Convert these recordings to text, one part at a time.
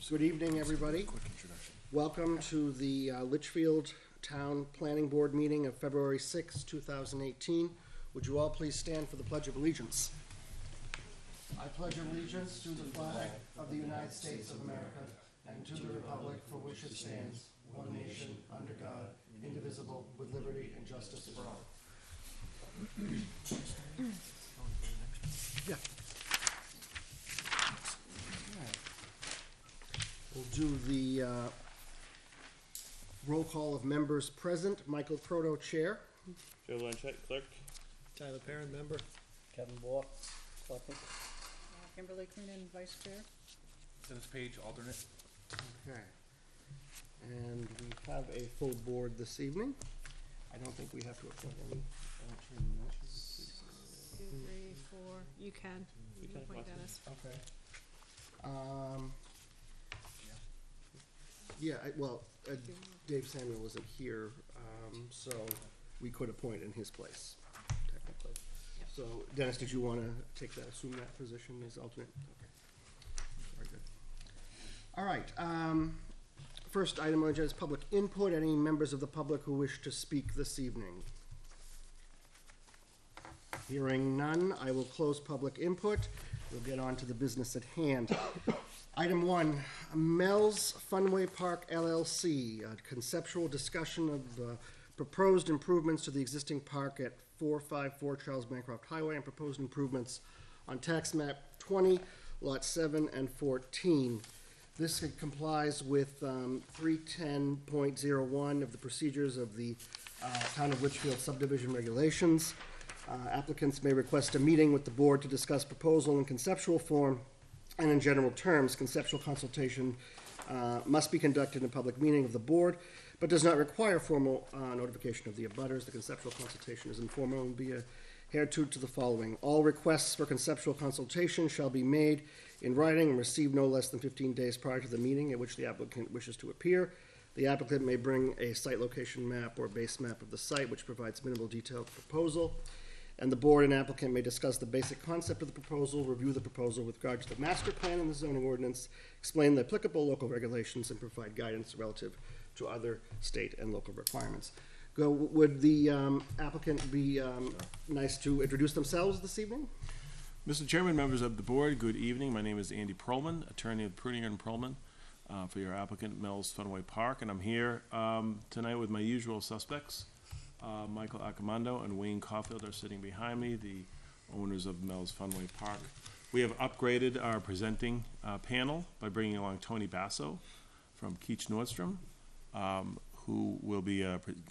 Good evening, everybody. Quick introduction. Welcome to the Litchfield Town Planning Board meeting of February 6, 2018. Would you all please stand for the Pledge of Allegiance? I pledge allegiance to the flag of the United States of America and to the republic for which it stands, one nation, under God, indivisible, with liberty and justice for all. Yeah. We'll do the roll call of members present. Michael Proto, Chair. Joe Lanchette, Clerk. Tyler Perrin, member. Kevin Bork, second. Kimberly Coonan, Vice Chair. Dennis Page, alternate. Okay. And we have a full board this evening. I don't think we have to appoint any alternates. 2, 3, 4. You can. You can appoint Dennis. Okay. Yeah, Dave Samuel isn't here, so we could appoint in his place, technically. Yep. So, Dennis, did you want to assume that position as alternate? Okay. Very good. All right. First item on the agenda is public input. Any members of the public who wish to speak this evening? Hearing none, I will close public input. We'll get on to the business at hand. Item 1, Mel's Funway Park LLC, a conceptual discussion of proposed improvements to the existing park at 454 Charles Bancroft Highway and proposed improvements on tax map 20, lot 7 and 14. This complies with 310.01 of the procedures of the Town of Litchfield subdivision regulations. Applicants may request a meeting with the board to discuss proposal in conceptual form and in general terms. Conceptual consultation must be conducted in a public meeting of the board, but does not require formal notification of the abutters. The conceptual consultation is informal and will be adhered to the following. All requests for conceptual consultation shall be made in writing and received no less than 15 days prior to the meeting at which the applicant wishes to appear. The applicant may bring a site location map or base map of the site which provides minimal detailed proposal. And the board and applicant may discuss the basic concept of the proposal, review the proposal with regard to the master plan and the zoning ordinance, explain the applicable local regulations, and provide guidance relative to other state and local requirements. Would the applicant be nice to introduce themselves this evening? Mr. Chairman, members of the board, good evening. My name is Andy Perlman, attorney of Prunier and Perlman, for your applicant, Mel's Funway Park. And I'm here tonight with my usual suspects. Michael Accomando and Wayne Caulfield are sitting behind me, the owners of Mel's Funway Park. We have upgraded our presenting panel by bringing along Tony Basso from Keach Nordstrom, who will be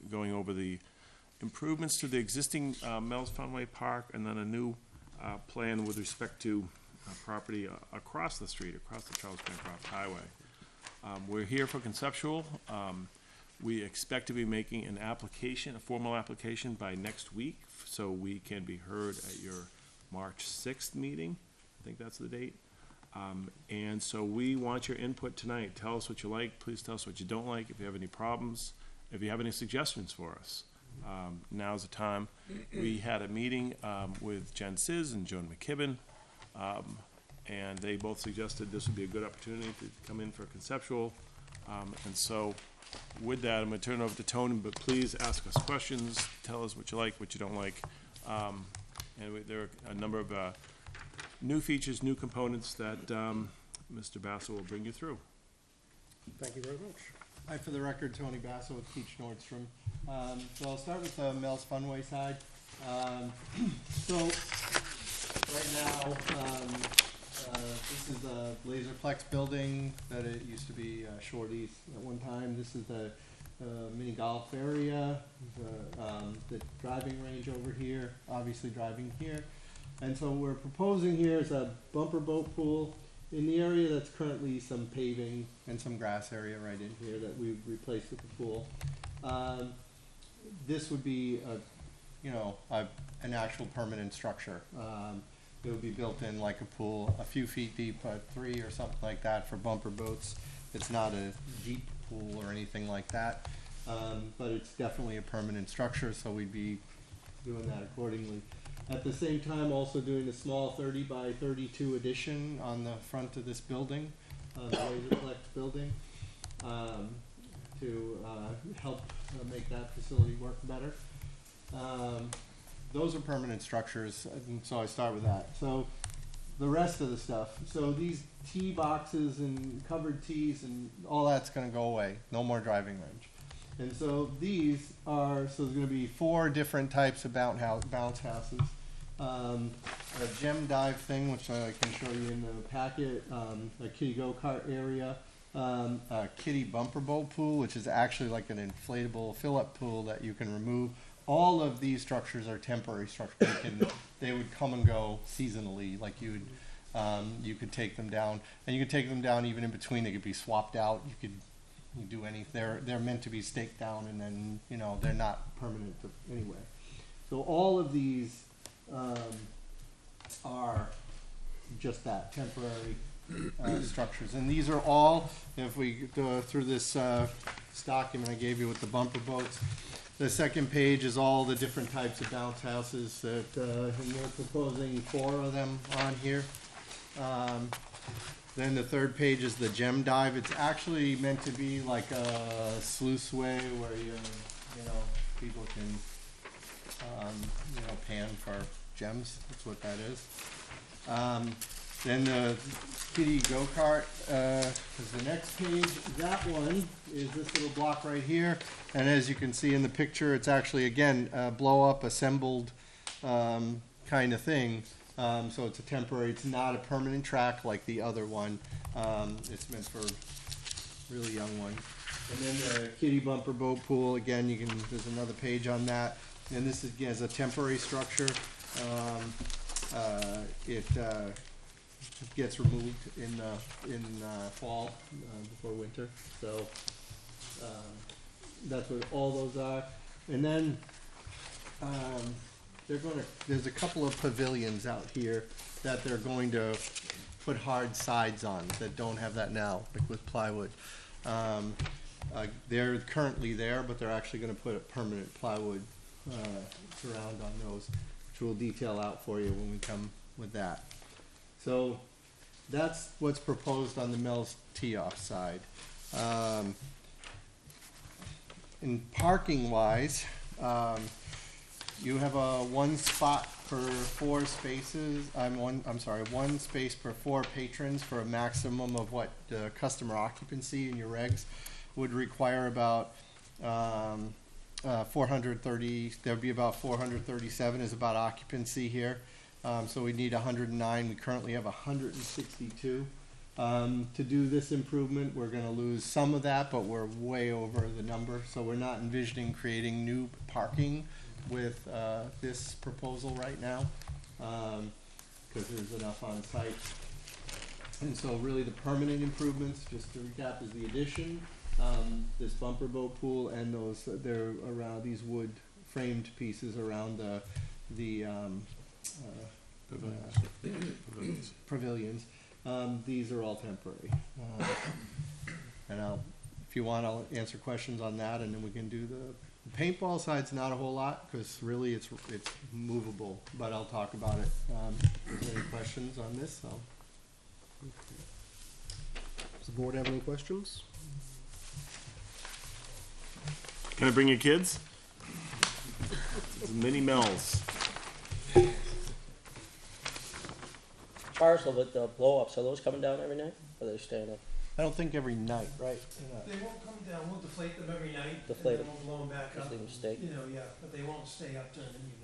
going over the improvements to the existing Mel's Funway Park and then a new plan with respect to property across the street, across the Charles Bancroft Highway. We're here for conceptual. We expect to be making an application, a formal application by next week, so we can be heard at your March 6th meeting. I think that's the date. And so we want your input tonight. Tell us what you like. Please tell us what you don't like. If you have any problems, if you have any suggestions for us, now's the time. We had a meeting with Jen Sizz and Joan McKibben, and they both suggested this would be a good opportunity to come in for a conceptual. And so with that, I'm going to turn it over to Tony, but please ask us questions, tell us what you like, what you don't like. There are a number of new features, new components that Mr. Basso will bring you through. Thank you very much. Hi, for the record, Tony Basso with Keach Nordstrom. So I'll start with the Mel's Funway side. So right now, this is the Laserplex building that it used to be Shorty's at one time. This is the mini golf area, the driving range over here, obviously driving here. And so what we're proposing here is a bumper boat pool in the area that's currently some paving and some grass area right in here that we've replaced with the pool. This would be an actual permanent structure. It would be built in like a pool, a few feet deep, 3 or something like that for bumper boats. It's not a deep pool or anything like that, but it's definitely a permanent structure, so we'd be doing that accordingly. At the same time, also doing a small 30 by 32 addition on the front of this building. the Laserplex building, to help make that facility work better. Those are permanent structures, and so I start with that. So the rest of the stuff, so these tee boxes and covered tees and all that's gonna go away, no more driving range. And so these are, so there's gonna be 4 different types of bounce houses. A gem dive thing, which I can show you in the packet, a kiddie go-kart area, a kiddie bumper boat pool, which is actually like an inflatable fill-up pool that you can remove. All of these structures are temporary structures. They would come and go seasonally, like you could take them down, and you could take them down even in between. They could be swapped out. You do any. They're meant to be staked down, and then they're not permanent anyway. So all of these are just that, temporary structures, and these are all. If we go through this document I gave you with the bumper boats. The second page is all the different types of bounce houses that, and we're proposing 4 of them on here. Then the third page is the gem dive. It's actually meant to be like a sluiceway where people can, pan for gems. That's what that is. Then the kiddie go-kart is the next page. That one is this little block right here. And as you can see in the picture, it's actually, again, blow-up, assembled kind of thing. So it's a temporary, it's not a permanent track like the other one. It's meant for really young ones. And then the kiddie bumper boat pool, again, there's another page on that. And this is, again, is a temporary structure. It gets removed in fall before winter. So that's what all those are. And then there's a couple of pavilions out here that they're going to put hard sides on that don't have that now, like with plywood. They're currently there, but they're actually going to put a permanent plywood surround on those, which we'll detail out for you when we come with that. So that's what's proposed on the Mel's tee-off side. In parking wise, you have a 1 spot per 4 spaces. One space per 4 patrons for a maximum of what customer occupancy in your regs would require about 430. There'd be about 437 is about occupancy here. So we need 109. We currently have 162. To do this improvement, we're going to lose some of that, but we're way over the number. So we're not envisioning creating new parking with this proposal right now, because there's enough on site. And so really the permanent improvements, just to recap, is the addition, this bumper boat pool, and they're around these wood framed pieces around the pavilions. These are all temporary. And if you want, I'll answer questions on that, and then we can do the paintball side's not a whole lot, because really it's movable, but I'll talk about it. If there's any questions on this, Does the board have any questions? Can I bring your kids? It's Mini Mel's. Cars with the blow-ups, are those coming down every night, or are they staying up? I don't think every night, right? They won't come down, we'll deflate them every night. Deflate And then we'll blow them back Just up. leave them stay. Yeah, but they won't stay up during the evenings.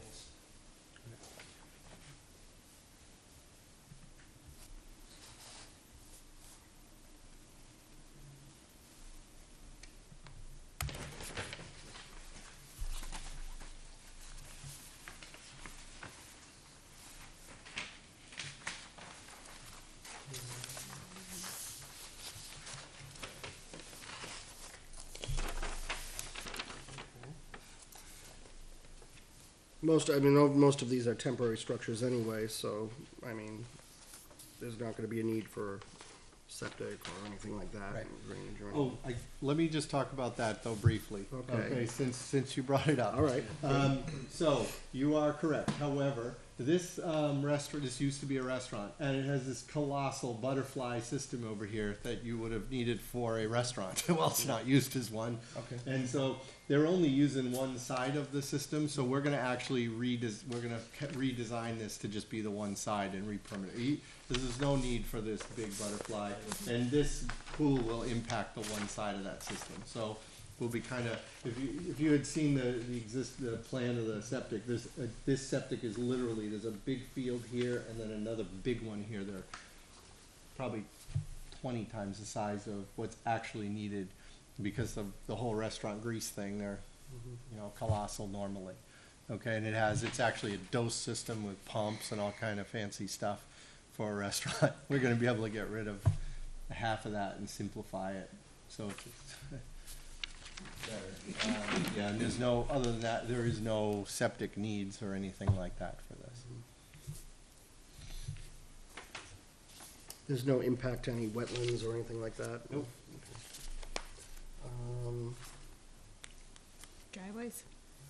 Most of these are temporary structures anyway, so, there's not gonna be a need for septic or anything like that. Right. Drainage or anything. Oh, let me just talk about that though briefly. Okay. Since you brought it up. All right. So you are correct. However, this restaurant, this used to be a restaurant, and it has this colossal butterfly system over here that you would have needed for a restaurant. Well, it's not used as one. Okay. And so they're only using one side of the system, so we're gonna actually redesign this to just be the one side and re-permanent. There's no need for this big butterfly, and this pool will impact the one side of that system. So we'll be kind of, if you had seen the plan of the septic, this septic is literally, there's a big field here and then another big one here. They're probably 20 times the size of what's actually needed because of the whole restaurant grease thing. They're, you know, colossal normally. Okay, and it's actually a dose system with pumps and all kind of fancy stuff for a restaurant. We're gonna be able to get rid of half of that and simplify it. So it's better. Yeah, and there's no, other than that, there is no septic needs or anything like that for this. There's no impact to any wetlands or anything like that? Nope. Driveways?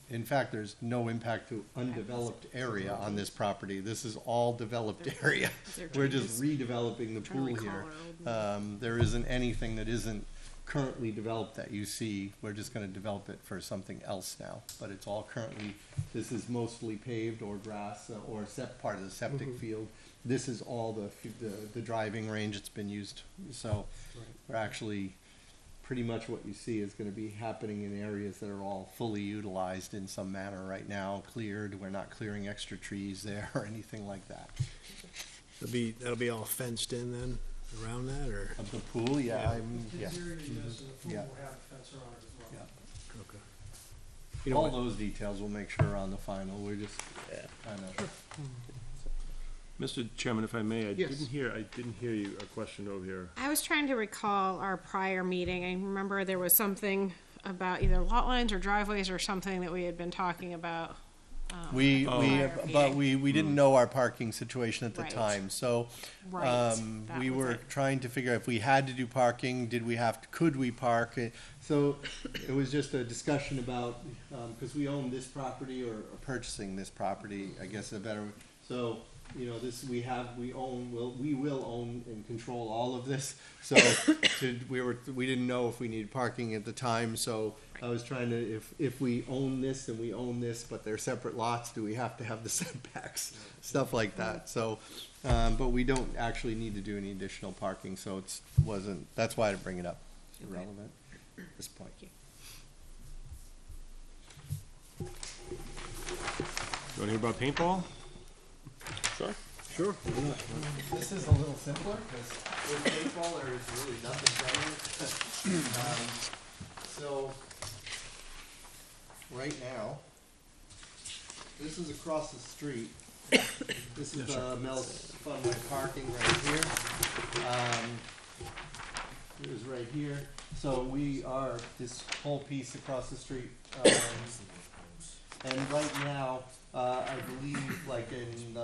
In fact, there's no impact to undeveloped area on this property. This is all developed area. There We're just changes. redeveloping the Trying to pool recall here. our old There isn't anything that isn't currently developed that you see. We're just gonna develop it for something else now. But it's all currently, this is mostly paved or grass or part of the septic field. This is all the driving range that's been used. So we're actually, pretty much what you see is gonna be happening in areas that are all fully utilized in some manner right now, cleared. We're not clearing extra trees there or anything like that. That'll be all fenced in then, around that, or? Of the pool, yeah, yeah. This area, yes, and the pool Yeah. will have a fence around it as well. Yeah. Okay. You know All what, those details we'll make sure are on the final. We're just Yeah. kind of. Mr. Chairman, if I may, I Yes. didn't hear you, a question over here. I was trying to recall our prior meeting. I remember there was something about either lot lines or driveways or something that we had been talking about. Prior But meeting. we didn't know our parking situation at the Right. time, so, Right, that we was were it. trying to figure out if we had to do parking, could we park? So it was just a discussion about, cause we own this property or are purchasing this property, I guess a better, so, you know, we will own and control all of this. So we didn't know if we needed parking at the time, so I was trying to, if we own this and we own this, but they're separate lots, do we have to have the setbacks? Stuff like that, so, but we don't actually need to do any additional parking, so that's why I didn't bring it up. It's Okay. irrelevant at this point. You wanna hear about paintball? Sure. Sure. This is a little simpler, because with paintball, there is really nothing done. So, right now, this is across the street. This is Mel's Funway parking right here. It was right here. So we are this whole piece across the street. And right now, I believe, like in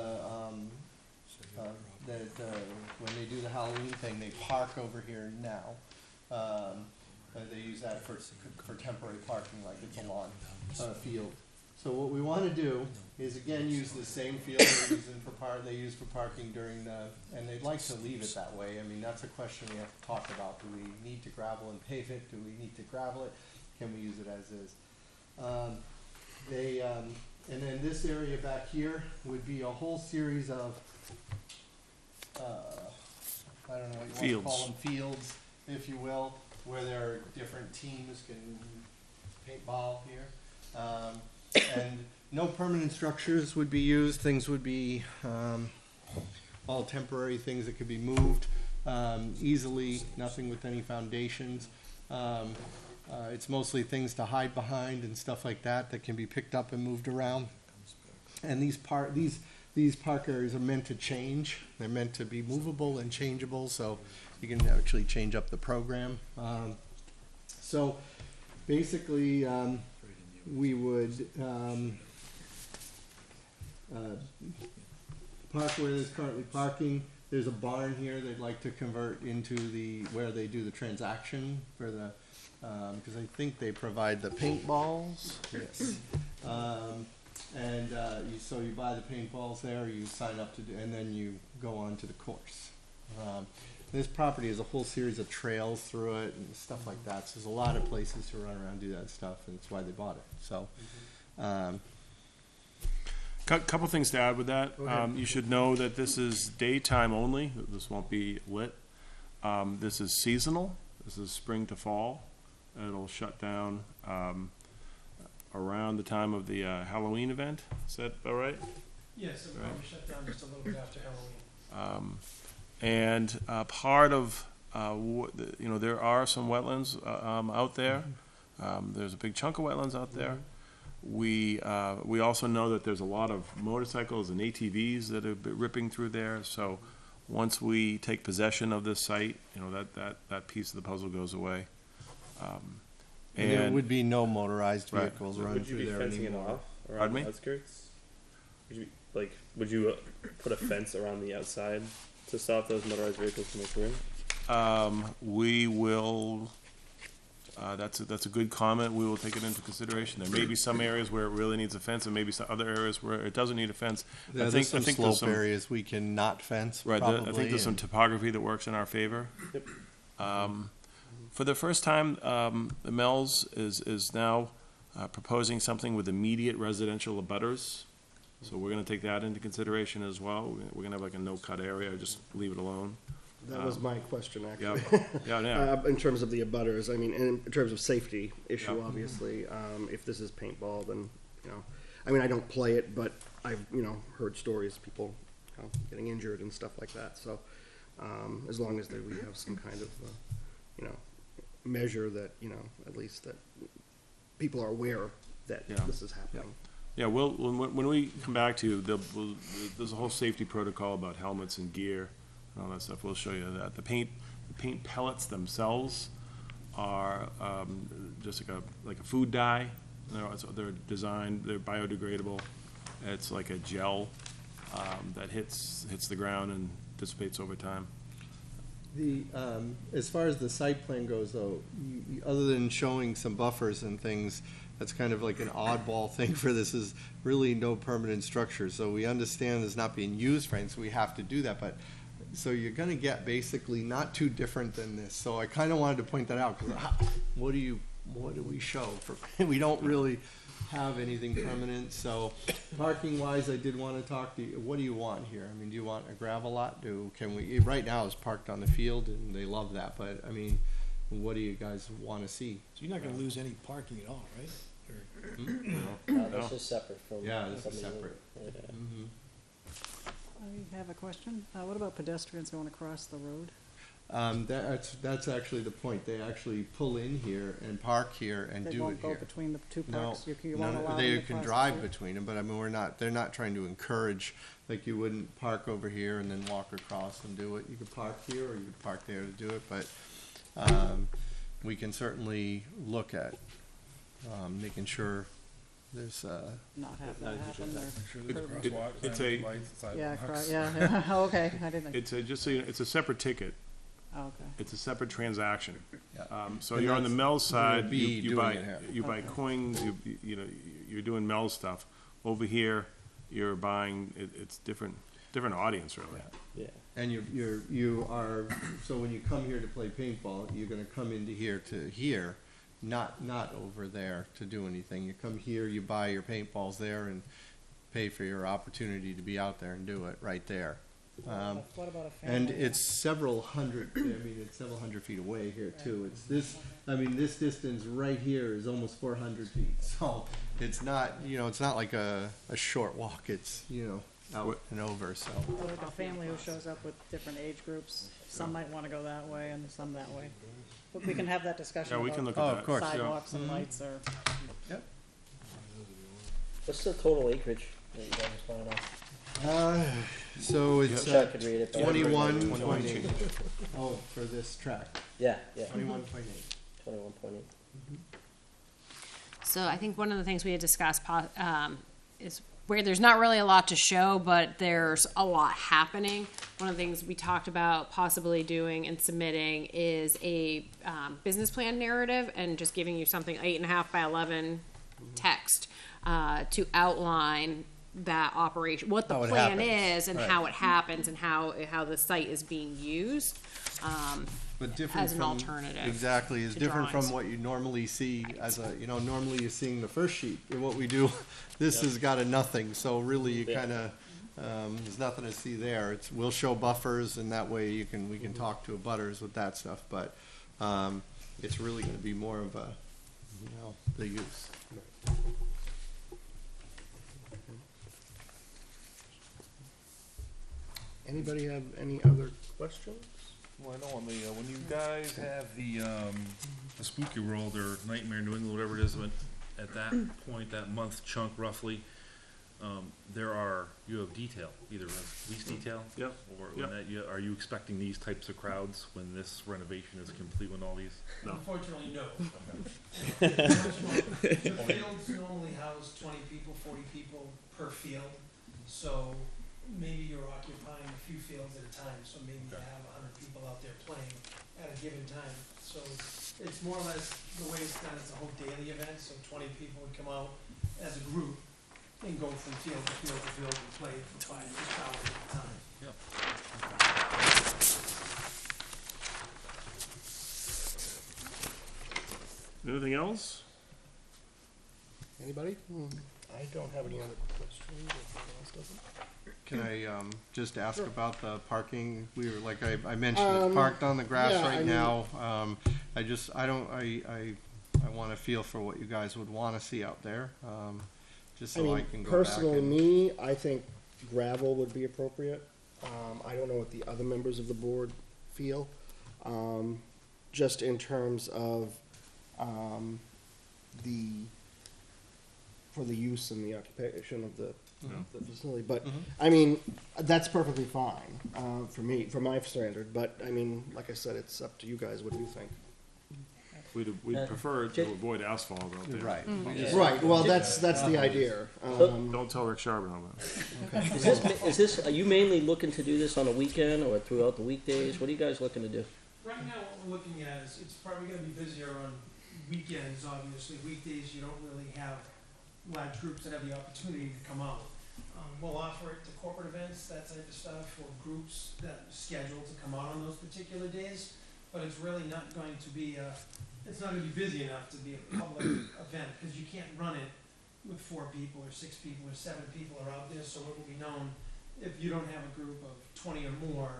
when they do the Halloween thing, they park over here now. They use that for temporary parking, like it's a lawn, field. So what we want to do is again use the same field they use for parking during and they'd like to leave it that way. I mean, that's a question we have to talk about. Do we need to gravel and pave it? Do we need to gravel it? Can we use it as is? And then this area back here would be a whole series of, I don't know what you want to call them, fields, if you will, where there are different teams can paintball here. And no permanent structures would be used. Things would be all temporary things that could be moved easily, nothing with any foundations. It's mostly things to hide behind and stuff like that that can be picked up and moved around. And these park areas are meant to change. They're meant to be movable and changeable, so you can actually change up the program. So basically, we would park where there's currently parking. There's a barn here they'd like to convert into where they do the transaction for the, because I think they provide the paintballs. Yes. And so you buy the paintballs there, you sign up to do, and then you go on to the course. This property has a whole series of trails through it and stuff like that. So there's a lot of places to run around and do that stuff, and that's why they bought it. So, Couple things to add with that. You should know that this is daytime only. This won't be lit. This is seasonal. This is spring to fall. It'll shut down around the time of the Halloween event. Is that all right? Yes, it will probably shut down just a little bit after Halloween. And part of, there are some wetlands out there. There's a big chunk of wetlands out there. We also know that there's a lot of motorcycles and ATVs that have been ripping through there. So once we take possession of this site, that piece of the puzzle goes away. and there And would be no motorized Right. vehicles running Would you through be there fencing it anymore. off around Pardon me? the outskirts? Would you put a fence around the outside to stop those motorized vehicles from entering? we will, that's a good comment. We will take it into consideration. There may be some areas where it really needs a fence and maybe some other areas where it doesn't need a fence. Yeah, there's some slope areas we can not fence, Right, probably. I think there's some topography that works in our favor. Yep. For the first time, the Mel's is now proposing something with immediate residential abutters. So we're gonna take that into consideration as well. We're gonna have like a no-cut area, just leave it alone. That was my question, Yeah, actually. yeah. In terms of the abutters, I mean, in terms of safety issue, Yeah. obviously, if this is paintball, then, I mean, I don't play it, but I've, heard stories, of people, getting injured and stuff like that, so, as long as we have some kind of, measure that, at least that people are aware that Yeah. this is happening. Yeah, when we come back to you, there's a whole safety protocol about helmets and gear and all that stuff. We'll show you that. The paint pellets themselves are just like a food dye. They're designed, they're biodegradable. It's like a gel that hits the ground and dissipates over time. As far as the site plan goes, though, other than showing some buffers and things, that's kind of like an oddball thing for this, is really no permanent structure. So we understand it's not being used for anything, so we have to do that, but, so you're gonna get basically not too different than this. So I kinda wanted to point that out, because what do we show for, we don't really have anything permanent. So parking wise, I did wanna talk to you, what do you want here? I mean, do you want a gravel lot? Right now it's parked on the field and they love that, but I mean, what do you guys wanna see? So you're not gonna lose any parking at all, right? This is separate from. Yeah, this is something separate. new. Yeah. I have a question. What about pedestrians going across the road? That's actually the point. They actually pull in here and park here and They do it won't go here. between the two No, parks? You won't no, allow them they to can cross the drive street? between them, but I mean, they're not trying to encourage, like you wouldn't park over here and then walk across and do it. You could park here or you could park there to do it, but, we can certainly look at, making sure there's, Not have that happen or? It's a, Yeah, yeah, oh, okay, I didn't, it's a separate ticket. oh, okay. It's a separate transaction. Yeah. So And you're on the that's Mel's gonna side, be you doing buy, it here. you buy Okay. coins, you're doing Mel's stuff. Over here, you're buying, it's different audience, really. Yeah. and you are, so when you come here to play paintball, you're gonna come into here to here, not over there to do anything. You come here, you buy your paintballs there and pay for your opportunity to be out there and do it right there. What about a family? And it's several hundred feet away here too. It's this, this distance right here is almost 400 feet. So it's not, it's not like a short walk. It's, out and over, so. What about a family who shows up with different age groups? Some might wanna go that way and some that way. But we can have that discussion Yeah, we can about look at Oh, that. of course. sidewalks and lights or. What's the total acreage that you guys plan on? So it's Wish I could read it. but- 21.8. Oh, for this track, Yeah, 21.8. 21.8. So I think one of the things we had discussed is where there's not really a lot to show, but there's a lot happening. One of the things we talked about possibly doing and submitting is a business plan narrative and just giving you something 8.5 by 11 text to outline that operation, what the How it plan happens. is, and Right. how it happens, and how the site is being used. But different As an from- alternative Exactly, is to different from drawings. what you normally see as a, normally you're seeing the first sheet. And what we do, this has got a nothing, so really you Yeah. kinda, there's nothing to see there. We'll show buffers, and that way we can talk to abutters with that stuff, but, it's really gonna be more of a, the use. Anybody have any other questions? Well, I know on the, when you guys have the Spooky World or Nightmare New England, whatever it is, when, at that point, that month chunk roughly, you have detail, either police detail? Yep. Or Yep. when that, are you expecting these types of crowds when this renovation is complete, when all these? No. Unfortunately, no. The fields normally house 20 people, 40 people per field, so maybe you're occupying a few fields at a time, so maybe you have 100 people out there playing at a given time. So it's more or less, the way it's done, it's a whole daily event, so 20 people would come out as a group and go from field to field to field and play for 5 to 6 hours at a time. Anything else? Anybody? I don't have any other questions, if anyone else doesn't. Can I, just ask about the parking? We were, like I mentioned, it's parked on the grass yeah, I right mean- now. I wanna feel for what you guys would wanna see out there, just I so I mean, can go back personally, and. me, I think gravel would be appropriate. I don't know what the other members of the board feel. Just in terms of, for the use and the occupation of the facility, but, I mean, that's perfectly fine, for me, for my standard, but, I mean, like I said, it's up to you guys, what do you think? We'd prefer to avoid asphalt out there. Right. Right, well, that's the idea. Don't tell Rick Charbon on that. Is this, are you mainly looking to do this on a weekend or throughout the weekdays? What are you guys looking to do? Right now, what we're looking at is, it's probably gonna be busier on weekends, obviously. Weekdays, you don't really have large groups that have the opportunity to come out. We'll offer it to corporate events, that type of stuff, or groups that are scheduled to come out on those particular days. But it's really not going to be, it's not gonna be busy enough to be a public event, because you can't run it with 4 people, or 6 people, or 7 people are out there, so it will be known, if you don't have a group of 20 or more,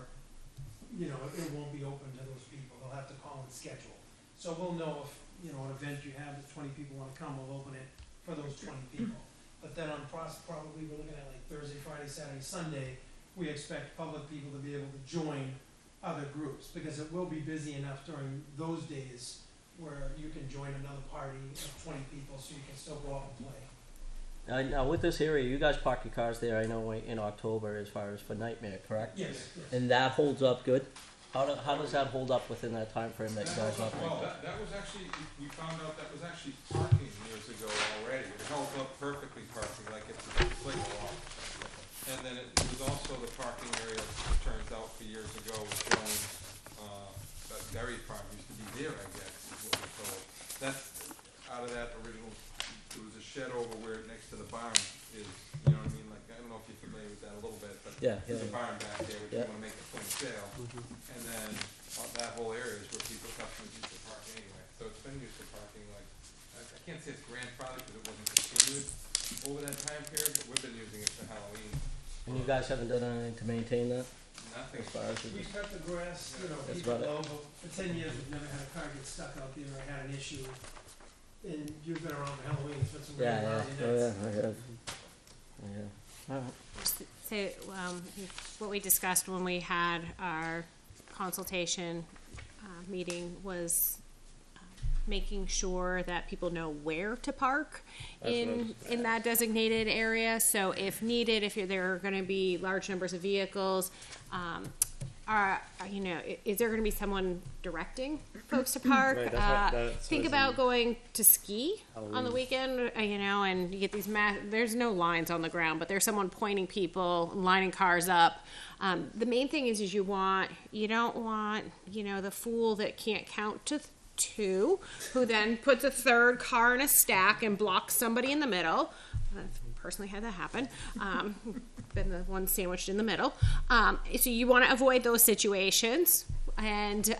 it won't be open to those people, they'll have to call and schedule. So we'll know if, an event you have, if 20 people wanna come, we'll open it for those 20 people. But then on probably, we're looking at like Thursday, Friday, Saturday, Sunday, we expect public people to be able to join other groups, because it will be busy enough during those days where you can join another party of 20 people, so you can still go out and play. Now, with this area, you guys park your cars there, I know, in October as far as for Nightmare, correct? Yes, yes. And that holds up good? How does that hold up within that time frame that you guys operate? Well, that was actually, we found out that was actually parking years ago already. It held up perfectly parking, like it's a lot. And then it was also the parking area, it turns out for years ago, was shown, that dairy farm used to be there, I guess, is what we're told. That's, out of that original, there was a shed over where, next to the barn is, you know what I mean? Like, I don't know if you're familiar with that a little bit, but Yeah, there's a yeah. barn back there, which you wanna make a point of sale. And then that whole area is where customers use to park anyway. So it's been used for parking, like, I can't say it's grandfathered because it wasn't continued over that time period, but we've been using it for Halloween. And you guys haven't done anything to maintain that, Nothing. as far as We it is? cut the grass, That's people about it. know, but for 10 years, we've never had a car get stuck out there or had an issue. And you've been around for Halloween, it's been some really Yeah, rowdy oh nights. yeah, I have. Alright. So, what we discussed when we had our consultation meeting was making sure that people know where to park in that designated area. So if needed, if there are gonna be large numbers of vehicles, is there gonna be someone directing folks to park? Right, that's Think what about going to ski on the Halloween. weekend, and you get these there's no lines on the ground, but there's someone pointing people, lining cars up. The main thing is you don't want, the fool that can't count to two, who then puts a third car in a stack and blocks somebody in the middle. I've personally had that happen. Been the one sandwiched in the middle. So you want to avoid those situations, and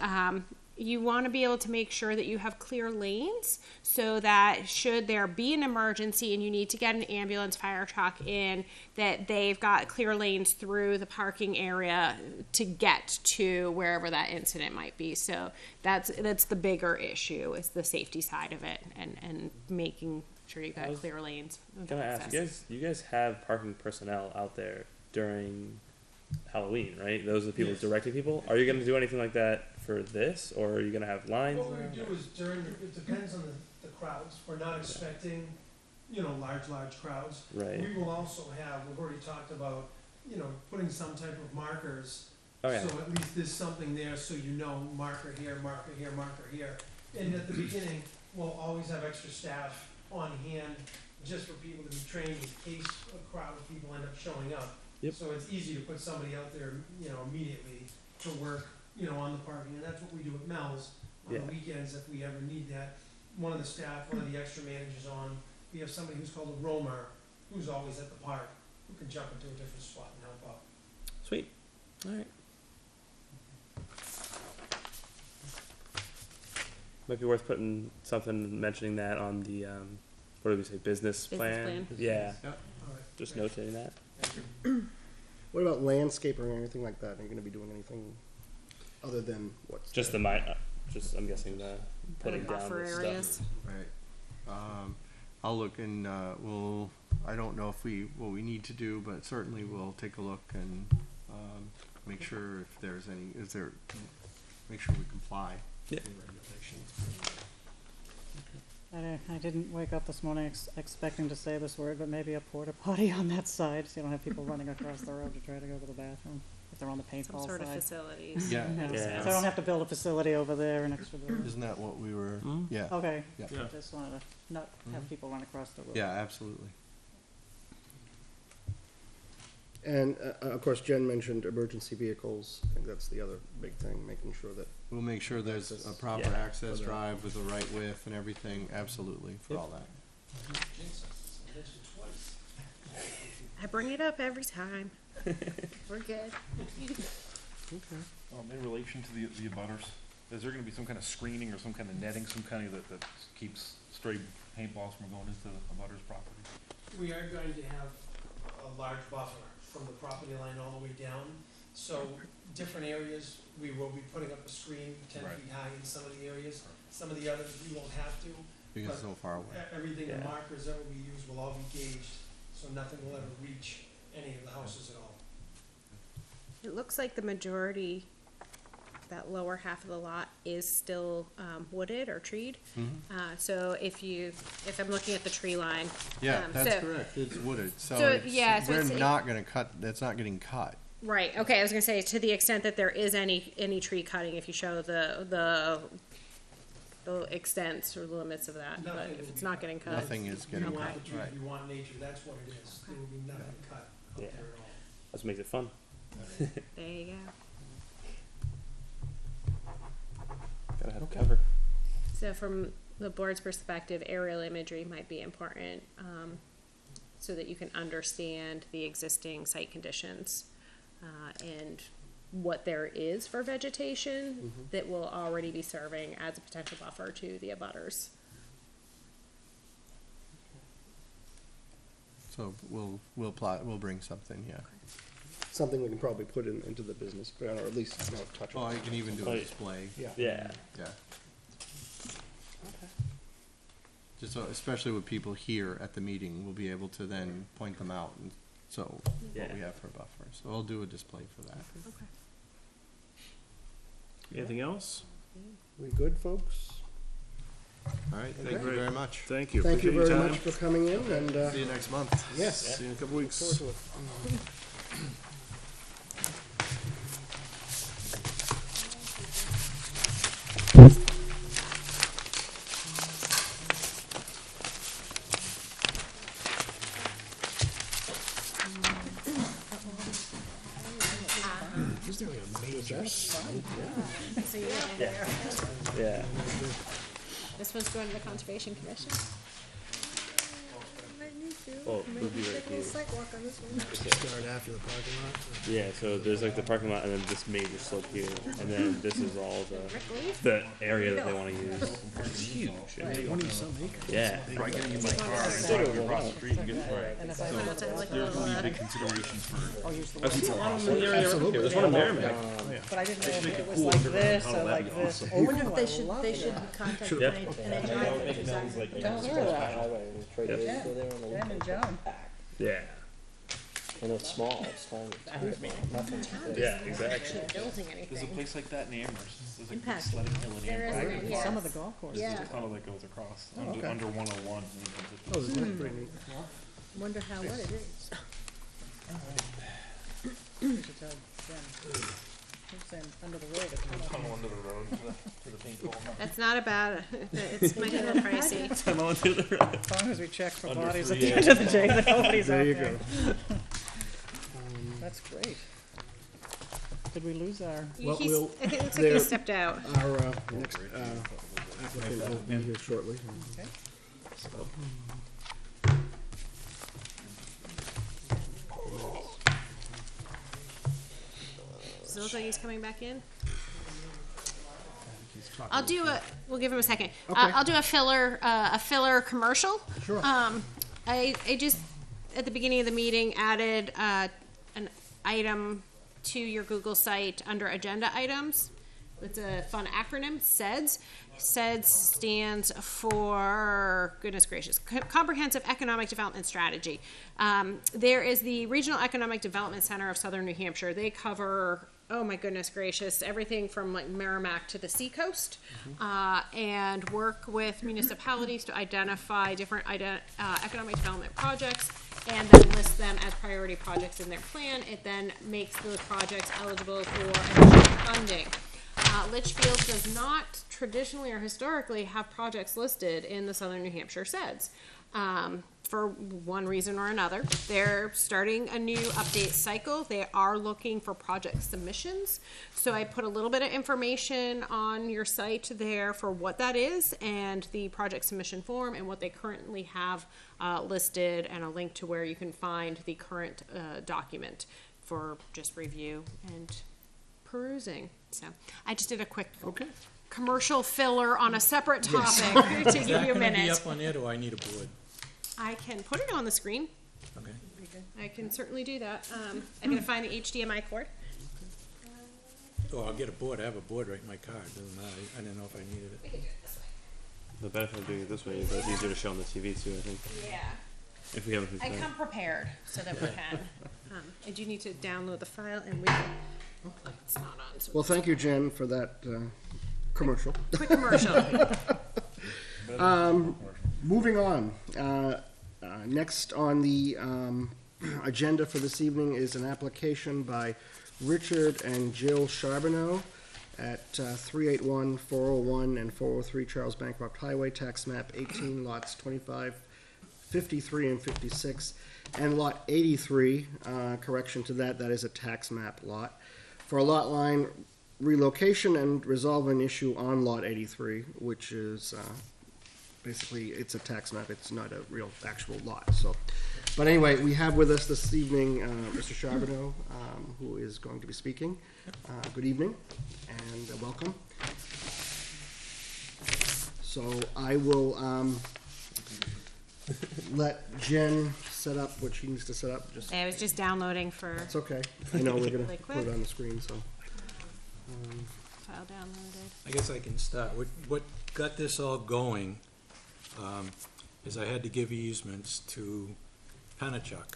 you want to be able to make sure that you have clear lanes so that should there be an emergency and you need to get an ambulance, fire truck in, that they've got clear lanes through the parking area to get to wherever that incident might be. So that's the bigger issue, is the safety side of it, and making sure you got clear lanes. Can I ask, you guys have parking personnel out there during Halloween, right? Those are the people directing people. Are you going to do anything like that for this, or are you going to have lines? What we do is it depends on the crowds. We're not expecting, large crowds. Right. We will also have, we've already talked about, putting some type of markers. Okay. So at least there's something there, so marker here, marker here, marker here. And at the beginning, we'll always have extra staff on hand just for people to be trained in case a crowd of people end up showing up. Yep. So it's easy to put somebody out there, immediately to work, on the parking, and that's what we do at Mel's on the weekends if we ever need that. One of the extra managers on, we have somebody who's called a roamer, who's always at the park, who can jump into a different spot and help out. Sweet. All right. Might be worth mentioning that on the what did we say, business plan? Yeah. All right. Just notating that. What about landscaping or anything like that? Are you gonna be doing anything other than what's? Just I'm guessing the putting down Buffer the areas. stuff. Right. I'll look and, I don't know what we need to do, but certainly we'll take a look and, make sure if there's make sure we comply with the regulations. I didn't wake up this morning expecting to say this word, but maybe a porta potty on that side, so you don't have people running across the road to try to go to the bathroom, if they're on the Some paintball sort of side. facilities. Yeah. Yeah. So I don't have to build a facility over there, an extra building. Isn't that what we were, Hmm? yeah, Okay, yeah, Yeah. just wanted to not have people run across the road. yeah, absolutely. And, of course, Jen mentioned emergency vehicles. I think that's the other big thing, making sure that We'll make sure there's a proper Yeah. access For the- drive with the right width and everything, absolutely, for all that. I bring it up every time. We're good. In relation to the abutters, is there gonna be some kind of screening or some kind of netting, some kind of that keeps stray paintballs from going into the abutters property? We are going to have a large buffer from the property line all the way down. So different areas, we will be putting up a screen 10 Right. feet high in some of the areas. Some of the others, we won't have to. Because it's so far away. Everything, the Yeah. markers that we use will all be gauged, so nothing will ever reach any of the houses at all. It looks like the majority, that lower half of the lot is still wooded or treed. So if I'm looking at the tree line. Yeah, that's so- correct, it's wooded, so So, it's, yeah, so we're it's- not gonna cut, that's not getting cut. Right, okay, I was gonna say, to the extent that there is any tree cutting, if you show the extents or the limits of that, but Nothing if will it's be not cut. getting cut. Nothing is You getting want cut, the trees, right. you want nature, that's what it is. There will be nothing cut up Yeah. there at all. That makes it fun. There you go. Gotta have cover. So from the board's perspective, aerial imagery might be important, so that you can understand the existing site conditions, and what there is for vegetation that will already be serving as a potential buffer to the abutters. So we'll bring something, yeah. something we can probably put into the business plan, or at least, touch Oh, on. you can even do Oh, a yeah. display, Yeah. Yeah. yeah. Just so, especially with people here at the meeting, we'll be able to then point them out, and so, what Yeah. we have for buffer, so I'll do a display for that. Okay. Anything else? We good, folks? All right, thank Okay. you very much. Thank you. Thank you Appreciate very your much time. for coming in, and, See you next month. yes. See you in a couple weeks. Forward to it. So you have there. Yeah. This one's going to the Conservation Commission. Well, we'll be right here. Start after the parking lot? Yeah, so there's like the parking lot and then this major slope here, and then this is all the area that they want to use. It's huge. Yeah. Right, getting in my car, and driving across the street and getting right. And if So I There's there's gonna be a big consideration for. I'll use the I've seen one in the area. Absolutely. There's one in Merrimack. but I didn't know if it was cool like underground this tunnel, or that'd like be this. awesome. Oh, I wonder if I they should, love they that. should contact Yep. an engineer. Down Sure. there, go there on the Ben and Joan. Yeah. And it's small, it's tiny. Nothing's big. Yeah, exactly. Building There's a anything. place like that in Amherst. There's like a Impact. sledding hill in There is Amherst. one, yes. Some of the golf courses. Yeah. There's a tunnel that goes across okay. under 101. Oh, that's pretty neat. Wonder how, what it is. You should tell Ben. Keep saying under the road. it's not- Tunnel under the road to the paintball. That's not a bad, it's might be a little pricey. Tunnel under the road. As long as we check for Under bodies at free the end of the day, that nobody's There out you there. go. That's great. Did we lose our? Well, He's, we'll- I think it looks like there- he stepped out. Our next applicant will be here shortly. Okay. So, Does it look like he's coming back in? I'll do a, we'll give him a second. Okay. I'll do a filler commercial. Sure. I just, at the beginning of the meeting, added, an item to your Google site under agenda items. It's a fun acronym, SEDS. SEDS stands for, goodness gracious, Comprehensive Economic Development Strategy. There is the Regional Economic Development Center of Southern New Hampshire. They cover, oh my goodness gracious, everything from like Merrimack to the seacoast, and work with municipalities to identify different economic development projects and then list them as priority projects in their plan. It then makes those projects eligible for additional funding. Litchfield does not traditionally or historically have projects listed in the Southern New Hampshire SEDS. For one reason or another, they're starting a new update cycle. They are looking for project submissions. So I put a little bit of information on your site there for what that is and the project submission form and what they currently have listed, and a link to where you can find the current document for just review and perusing. So I just did a quick okay. commercial filler on a separate topic to give you a minute. up on it, or I need a board? I can put it on the screen. Okay. I can certainly do that. I'm gonna find the HDMI cord. Oh, I'll get a board, I have a board right in my car, it doesn't matter, I didn't know if I needed it. We can do it this way. The benefit of doing it this way is that it's easier to show on the TV too, I think. Yeah. If we haven't. I come prepared so that we can. I do need to download the file and we can, it's not on, so Well, thank you, Jen, for that commercial. quick commercial. Moving on. Next on the agenda for this evening is an application by Richard and Jill Charbonneau at 381, 401, and 403 Charles Bancroft Highway, tax map 18, lots 25, 53, and 56, and lot 83, correction to that, that is a tax map lot, for a lot line relocation and resolve an issue on lot 83, which is basically, it's a tax map, it's not a real actual lot, so. But anyway, we have with us this evening Mr. Charbonneau, who is going to be speaking. Good evening, and welcome. So I will let Jen set up what she needs to set up, just, I was just downloading for it's okay. I know we're gonna Really put it quick. on the screen, so. file downloaded. I guess I can start. What got this all going is I had to give easements to Penachuk.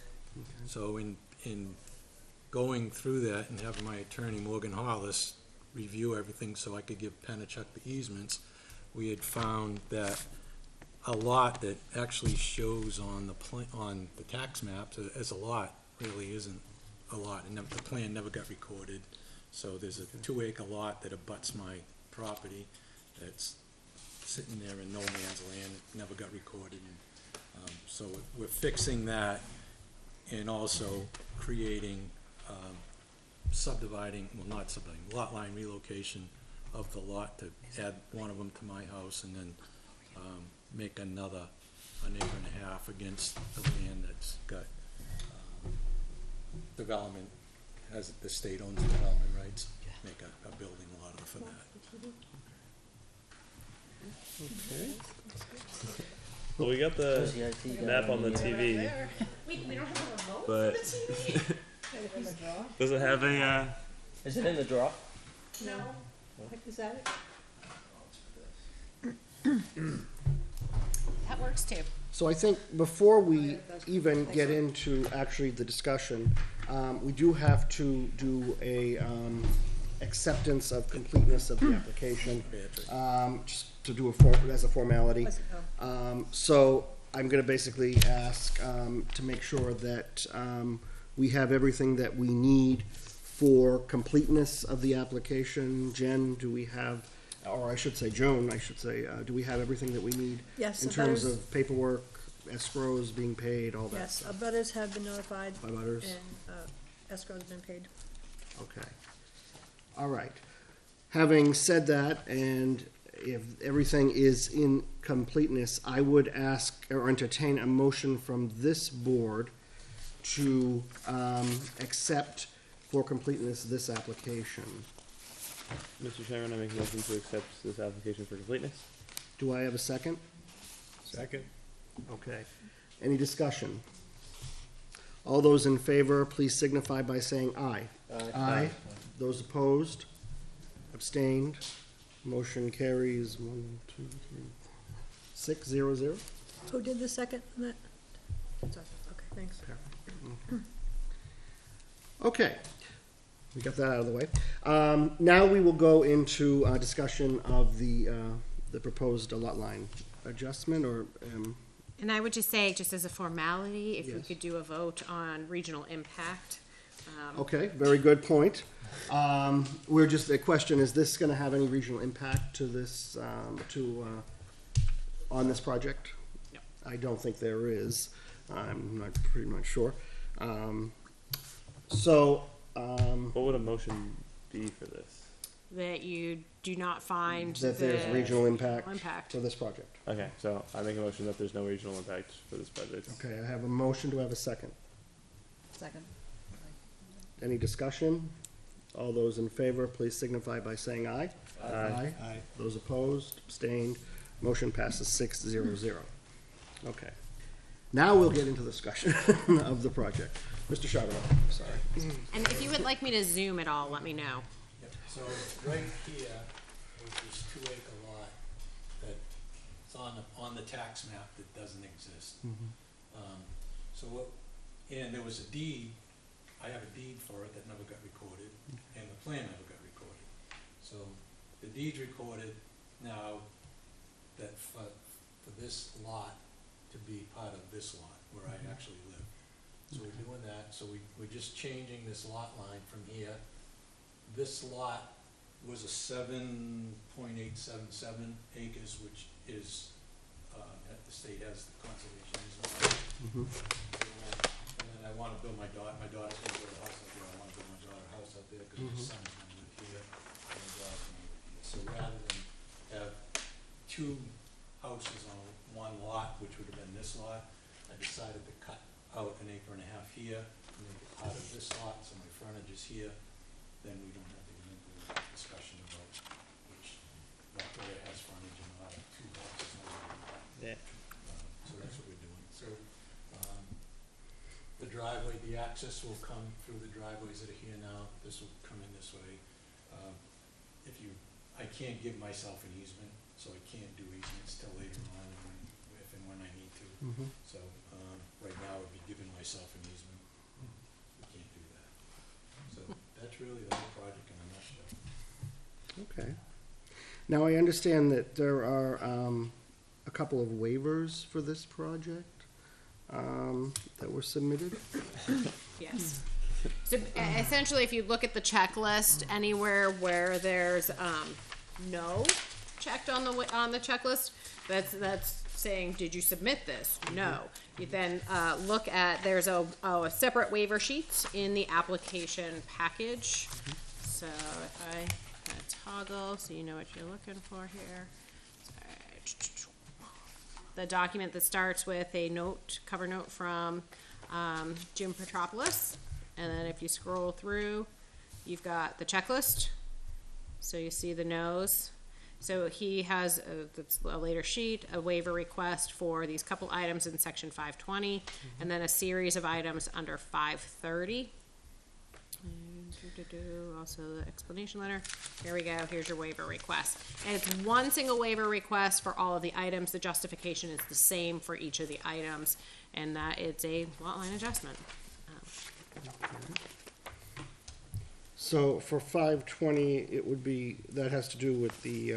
So in going through that and having my attorney Morgan Hollis review everything so I could give Penachuk the easements, we had found that a lot that actually shows on the tax maps as a lot really isn't a lot, and the plan never got recorded. So there's a 2-acre lot that abuts my property that's sitting there in no man's land, it never got recorded. So we're fixing that and also creating subdividing, well, not subdividing, lot line relocation of the lot to add one of them to my house and then make another, an acre and a half against the land that's got development, has, the state owns the development rights, make a building lot for that. Well, we got the Where's the IT guy map on the meeting? TV, We don't have a remote but does it have a? Is it in the drawer? No. Is that it? That works too. So I think before we even get into actually the discussion, we do have to do a acceptance of completeness of the application, just to do as a formality. So I'm gonna basically ask to make sure that we have everything that we need for completeness of the application. Jen, do we have, or I should say Joan, do we have everything that we need? Yes, In terms of paperwork, escrows being paid, all that yes, stuff? abutters have been notified By butters? and escrow has been paid. Okay. All right. Having said that, and if everything is in completeness, I would ask or entertain a motion from this board to accept for completeness this application. Mr. Chairman, I make a motion to accept this application for completeness. Do I have a second? Second. Okay. Any discussion? All those in favor, please signify by saying aye. Aye. Those opposed? Abstained? Motion carries 1, 2, 3, 6, 0, 0. Who did the second on that? Sorry. Okay, thanks. Okay, we got that out of the way. Now we will go into a discussion of the proposed lot line adjustment, or, And I would just say, just as a formality, if we Yes. could do a vote on regional impact. okay, very good point. We're just, the question, is this gonna have any regional impact to this, on this project? No. I don't think there is. I'm not pretty much sure. What would a motion be for this? That you do not find That there's the regional impact impact. for this project. Okay, so I make a motion that there's no regional impact for this project. Okay, I have a motion, do I have a second? Second. Any discussion? All those in favor, please signify by saying aye. Aye. Aye. Those opposed, abstained, motion passes 6-0-0. Okay. Now we'll get into the discussion of the project. Mr. Charbonneau, sorry. And if you would like me to zoom at all, let me know. So right here was this 2-acre lot that's on the tax map that doesn't exist. So what, and there was a deed, I have a deed for it that never got recorded, and the plan never got recorded. So the deed's recorded now that for this lot to be part of this lot where I actually live. So we're doing that, so we're just changing this lot line from here. This lot was a 7.877 acres, which is, the state has the conservation easement. And then I wanna build my daughter's gonna build a house up there, I wanna build my daughter's house up there, cause my son's gonna live here, and my daughter's gonna live here. So rather than have two houses on one lot, which would have been this lot, I decided to cut out an acre and a half here, and make it part of this lot, so my frontage is here, then we don't have to get into a discussion about which lot where has frontage and not two houses. Yeah. So that's what we're doing. So, the driveway, the access will come through the driveways that are here now, this will come in this way. I can't give myself an easement, so I can't do easements till later on, if and when I need to. So, right now I'd be giving myself an easement. We can't do that. So, that's really the whole project in a nutshell. Okay. Now, I understand that there are a couple of waivers for this project that were submitted. Yes. So essentially, if you look at the checklist, anywhere where there's no checked on the checklist, that's saying, did you submit this? No. You then look at, there's a separate waiver sheet in the application package. So if I kind of toggle so you know what you're looking for here. The document that starts with a note, cover note from Jim Petropoulos. And then if you scroll through, you've got the checklist. So you see the no's. So he has, that's a later sheet, a waiver request for these couple items in section 520, and then a series of items under 530. And also the explanation letter. Here we go, here's your waiver request. And it's one single waiver request for all of the items. The justification is the same for each of the items, and that it's a lot line adjustment. So for 520, it would be, that has to do with the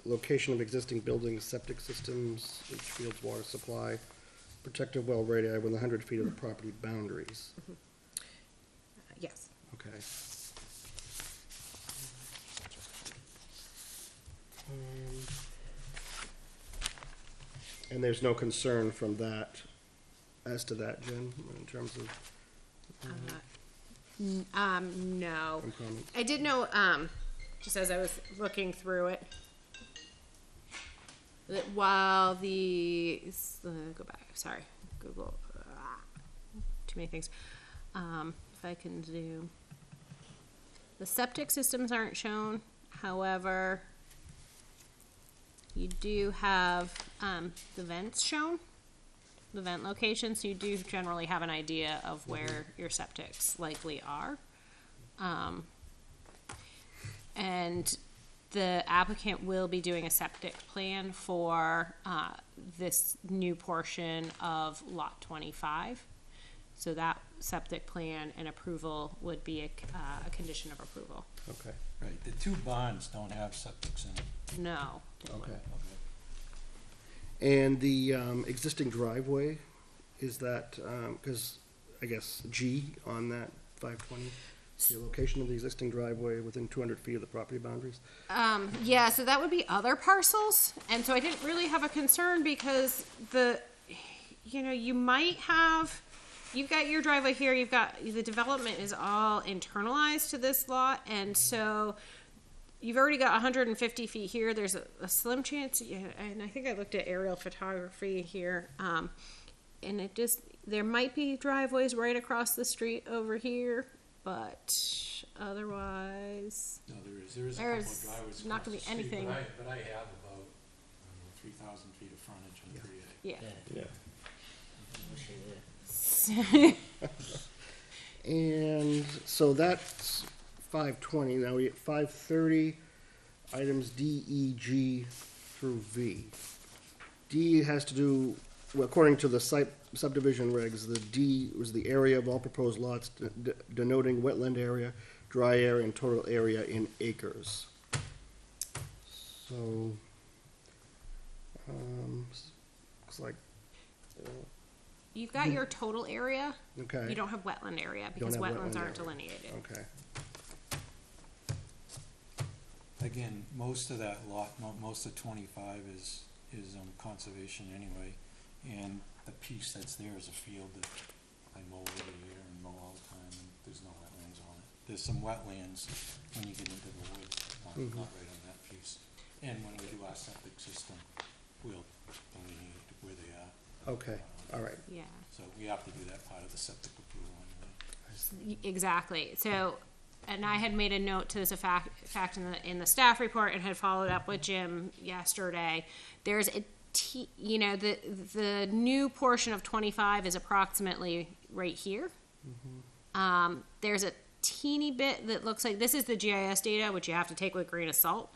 location of existing buildings, septic systems, Litchfield's water supply, protective well radii within 100 feet of the property boundaries. Yes. Okay. And there's no concern from that, as to that, Jen, in terms of No. comments? I did know, just as I was looking through it, that while go back, sorry, Google, too many things. If I can zoom. The septic systems aren't shown, however, you do have, the vents shown, the vent location, so you do generally have an idea of where your septics likely are. And the applicant will be doing a septic plan for this new portion of lot 25. So that septic plan and approval would be a condition of approval. Okay. Right, the two barns don't have septics in it. No. Okay. And the existing driveway, is that, because I guess G on that 520, the location of the existing driveway within 200 feet of the property boundaries? Yeah, so that would be other parcels, and so I didn't really have a concern because you might have, you've got your driveway here, you've got, the development is all internalized to this lot, and so you've already got 150 feet here, there's a slim chance, and I think I looked at aerial photography here, and it just, there might be driveways right across the street over here, but otherwise, No, there is a there's couple of driveways not across gonna the be street, anything. But I have about, 3,000 feet of frontage on 3A. yeah. Yeah. And so that's 520, now we get 530, items D, E, G through V. D has to do, well, according to the site subdivision regs, the D was the area of all proposed lots denoting wetland area, dry area, and total area in acres. So, looks like, You've got your total area, okay. you don't have wetland area don't because have wetlands wetland aren't area. delineated. Okay, Again, most of that lot, most of 25 is conservation anyway, and the piece that's there is a field that I mow every year and mow all the time, and there's no wetlands on it. There's some wetlands when you get into the woods, but not right on that piece. And when we do our septic system, we'll delineate where they are. okay, all right. Yeah, So we have to do that part of the septic approval anyway. exactly. So, and I had made a note to this fact in the staff report and had followed up with Jim yesterday. There's a the new portion of 25 is approximately right here. There's a teeny bit that looks like, this is the GIS data, which you have to take with a grain of salt.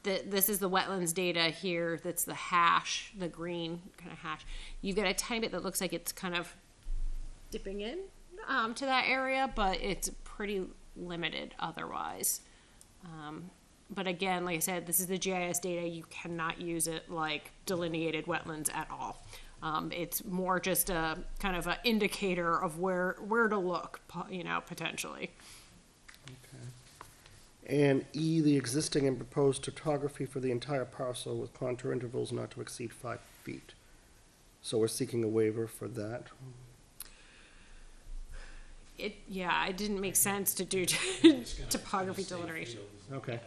This is the wetlands data here. That's the hash, the green kind of hash. You've got a tiny bit that looks like it's kind of dipping in to that area, but it's pretty limited otherwise. But again, like I said, this is the GIS data. You cannot use it like delineated wetlands at all. It's more just a kind of an indicator of where to look, potentially. And E, the existing and proposed topography for the entire parcel with contour intervals not to exceed 5 feet. So we're seeking a waiver for that. Yeah, it didn't make sense to do topography delineation. Okay.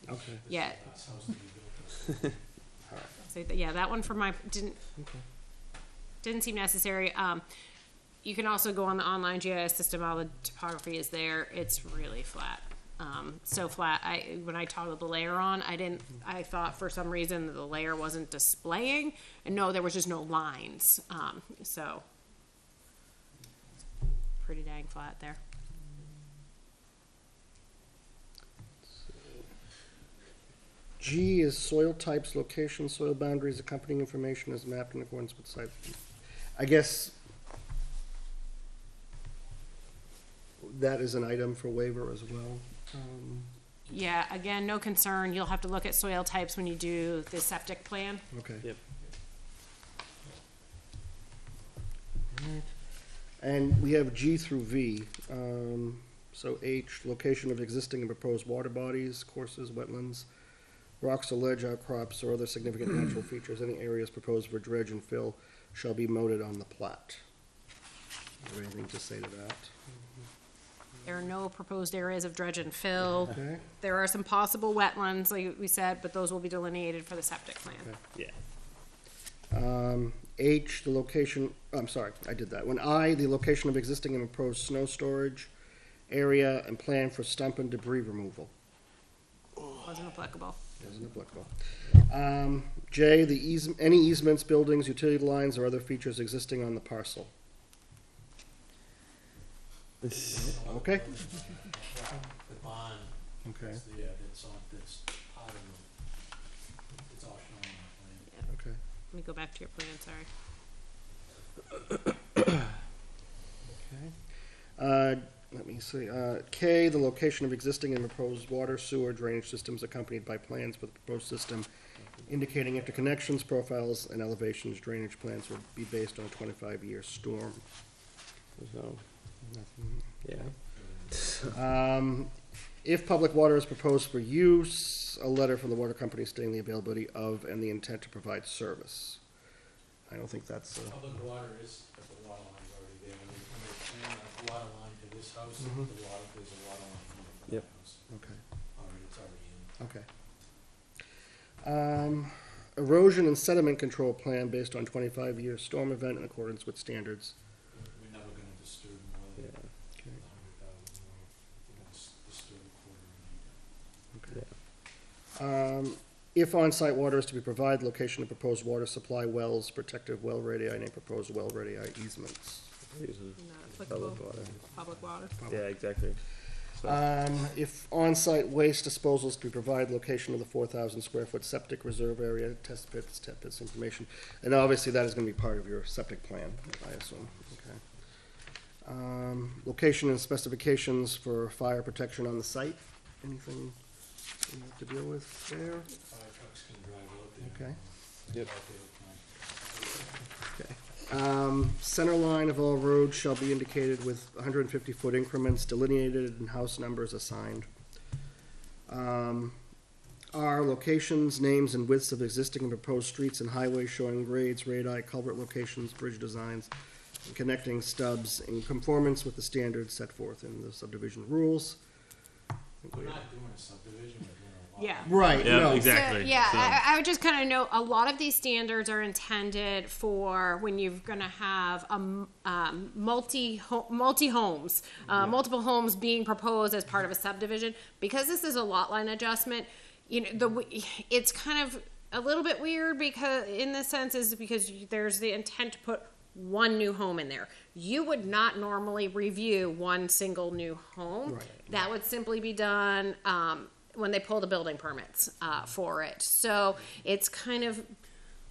Okay. Yeah. So, yeah, that one for my, didn't seem necessary. You can also go on the online GIS system, all the topography is there, it's really flat. So flat, when I toggled the layer on, I thought for some reason that the layer wasn't displaying, and no, there was just no lines, so. Pretty dang flat there. G is soil types, location, soil boundaries, accompanying information is mapped in accordance with site. I guess that is an item for waiver as well. Yeah, again, no concern, you'll have to look at soil types when you do the septic plan. Okay. Yep. And we have G through V. So H, location of existing and proposed water bodies, courses, wetlands, rocks or ledge outcrops, or other significant natural features. Any areas proposed for dredge and fill shall be noted on the plat. Is there anything to say to that? There are no proposed areas of dredge and fill. Okay. There are some possible wetlands, like we said, but those will be delineated for the septic plan. Okay. Yeah. H, the location, I'm sorry, I did that. When I, the location of existing and proposed snow storage area and plan for stump and debris removal. Wasn't applicable. Isn't applicable. J, any easements, buildings, utility lines, or other features existing on the parcel. Okay. The bond, Okay. that's part of it's all shown on the plan. Okay. Let me go back to your plan, sorry. Let me see. K, the location of existing and proposed water, sewer, drainage systems accompanied by plans for the proposed system indicating interconnections, profiles, and elevations. Drainage plans will be based on a 25-year storm. So, yeah. If public water is proposed for use, a letter from the water company stating the availability of and the intent to provide service. I don't think that's, Public water is, but the water line's already there. When they plan a water line to this house, there's a water line coming from Yep. that house. okay. Already, it's already in. Okay. Erosion and sediment control plan based on 25-year storm event in accordance with standards. We're never gonna disturb more than Yeah. 100,000 more. We're gonna disturb a quarter of an acre. If on-site water is to be provided, location of proposed water supply wells, protective well radii, and proposed well radii easements. Using Not applicable. public water. Public water. Yeah, exactly. If on-site waste disposal is to be provided, location of the 4,000 square foot septic reserve area, test pits information, and obviously that is gonna be part of your septic plan, I assume, okay. Location and specifications for fire protection on the site, anything you have to deal with there? Fire trucks can drive out there. Okay. Yep. Out there at night. Center line of all roads shall be indicated with 150-foot increments delineated and house numbers assigned. R, locations, names, and widths of existing and proposed streets and highways showing grades, radii, culvert locations, bridge designs, and connecting stubs in conformance with the standards set forth in the subdivision rules. We're not doing a subdivision, we're doing a lot. Yeah. Right, Yeah, no. exactly. So, yeah, So- I would just kind of note, a lot of these standards are intended for when you're gonna have multiple homes being proposed as part of a subdivision. Because this is a lot line adjustment, you know, it's kind of a little bit weird because, in the sense is because there's the intent to put one new home in there. You would not normally review one single new home. Right. That would simply be done, when they pull the building permits for it. So it's kind of,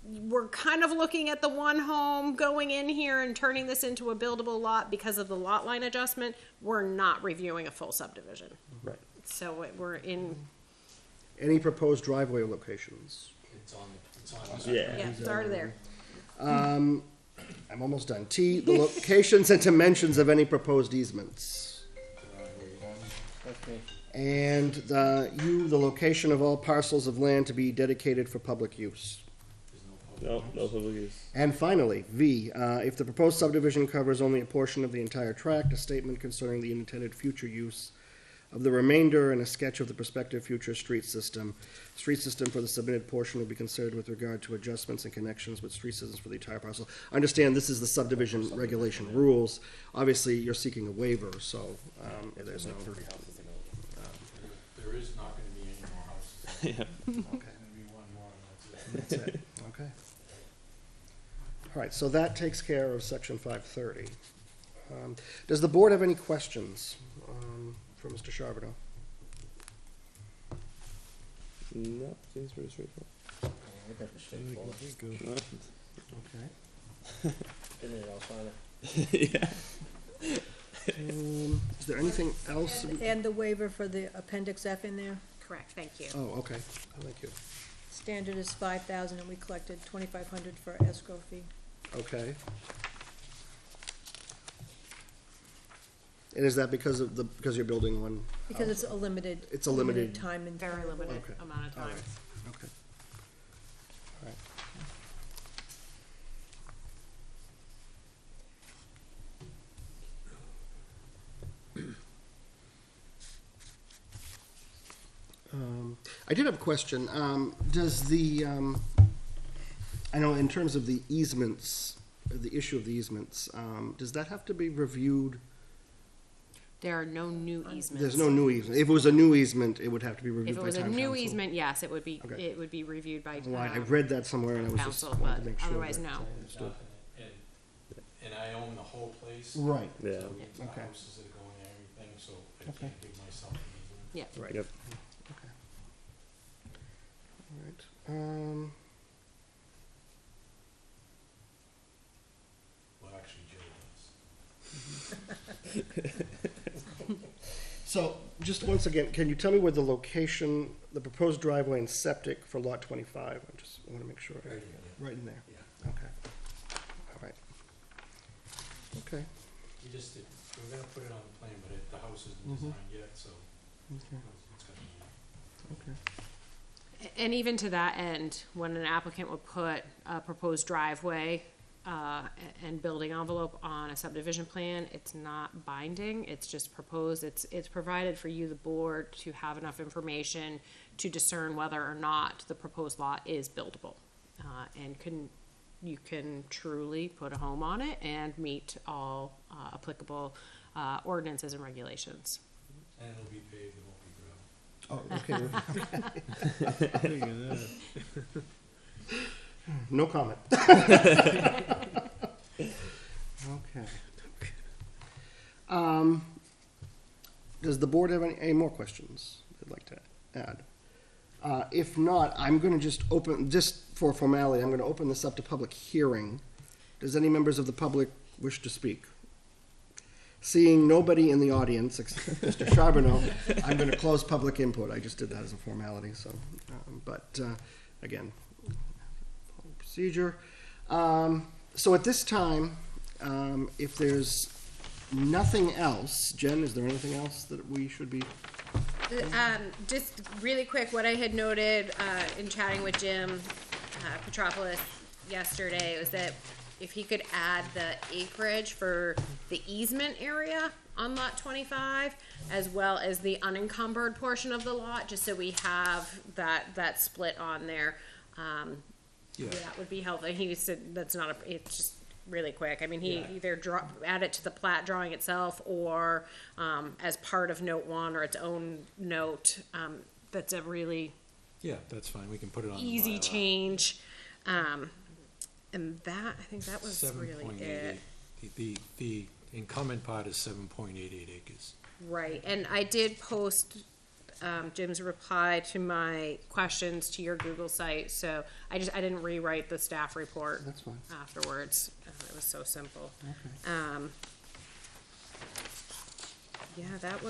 we're kind of looking at the one home going in here and turning this into a buildable lot because of the lot line adjustment. We're not reviewing a full subdivision. Right. So we're in, Any proposed driveway locations? It's on the. Yeah. yeah, it's already there. I'm almost done. T, the locations and dimensions of any proposed easements. That's me. And the location of all parcels of land to be dedicated for public use. No public use. And finally, V, if the proposed subdivision covers only a portion of the entire tract, a statement concerning the intended future use of the remainder and a sketch of the prospective future street system. Street system for the submitted portion will be considered with regard to adjustments and connections with street systems for the entire parcel. Understand, this is the subdivision regulation rules. Obviously, you're seeking a waiver, so there's no. There is not gonna be any more houses. Yeah. Okay. Gonna be one more, and That's it, okay. All right, so that takes care of section 530. Does the board have any questions for Mr. Charbonneau? No, seems pretty straightforward. Okay. Didn't it all sign it? Yeah. Is there anything else? And the waiver for the appendix F in there. Correct, thank you. Oh, okay, thank you. Standard is 5,000 and we collected 2,500 for escrow fee. Okay. And is that because you're building one? Because house? it's a limited. It's a limited- time and. Very limited Okay. amount of All time. right. Okay. All right. I did have a question. Does the, I know in terms of the easements, the issue of the easements, does that have to be reviewed? There are no new easements. There's no new easement. If it was a new easement, it would have to be reviewed If it by was a town new council. easement, yes, it would be, Okay. it would be reviewed by, Well, I read that somewhere and I was just council, wanted to but make sure. otherwise, that no. I understood. and I own the whole place. Right. Yeah. So the Okay. houses that go in and everything, so I Okay. can't give myself an easement. Yeah. Right. Yep. Okay. All right. Well, actually, Joe does. So, just once again, can you tell me where the location, the proposed driveway and septic for lot 25? I want to make sure. Right in there. Right in there? Yeah. Okay. All right. Okay. We just did, we were gonna put it on the plan, but the house isn't Mhm. designed yet, so Okay. it's gonna be. Okay. And even to that end, when an applicant would put a proposed driveway, and building envelope on a subdivision plan, it's not binding, it's just proposed, it's provided for you, the board, to have enough information to discern whether or not the proposed lot is buildable. And you can truly put a home on it and meet all, applicable, ordinances and regulations. And it'll be paved, it won't be gravel. Oh, okay. No comment. Okay. Does the board have any more questions they'd like to add? If not, I'm gonna just for formality, I'm gonna open this up to public hearing. Does any members of the public wish to speak? Seeing nobody in the audience, except Mr. Charbonneau, I'm gonna close public input. I just did that as a formality, so, again, procedure. So at this time, if there's nothing else, Jen, is there anything else that we should be? Just really quick, what I had noted, in chatting with Jim, Petropoulos yesterday was that if he could add the acreage for the easement area on lot 25, as well as the unencumbered portion of the lot, just so we have that split on there. That would be helpful. He said that's not it's just really quick. I mean, he either add it to the plat drawing itself or as part of note 1 or its own note. That's a really Yeah, that's fine, we can put it on the easy bylaw. change. And that, I think that was really it. 7.88. The incumbent part is 7.88 acres. Right, and I did post Jim's reply to my questions to your Google site, so I didn't rewrite the staff report That's fine. afterwards. It was so simple. Okay. Yeah, that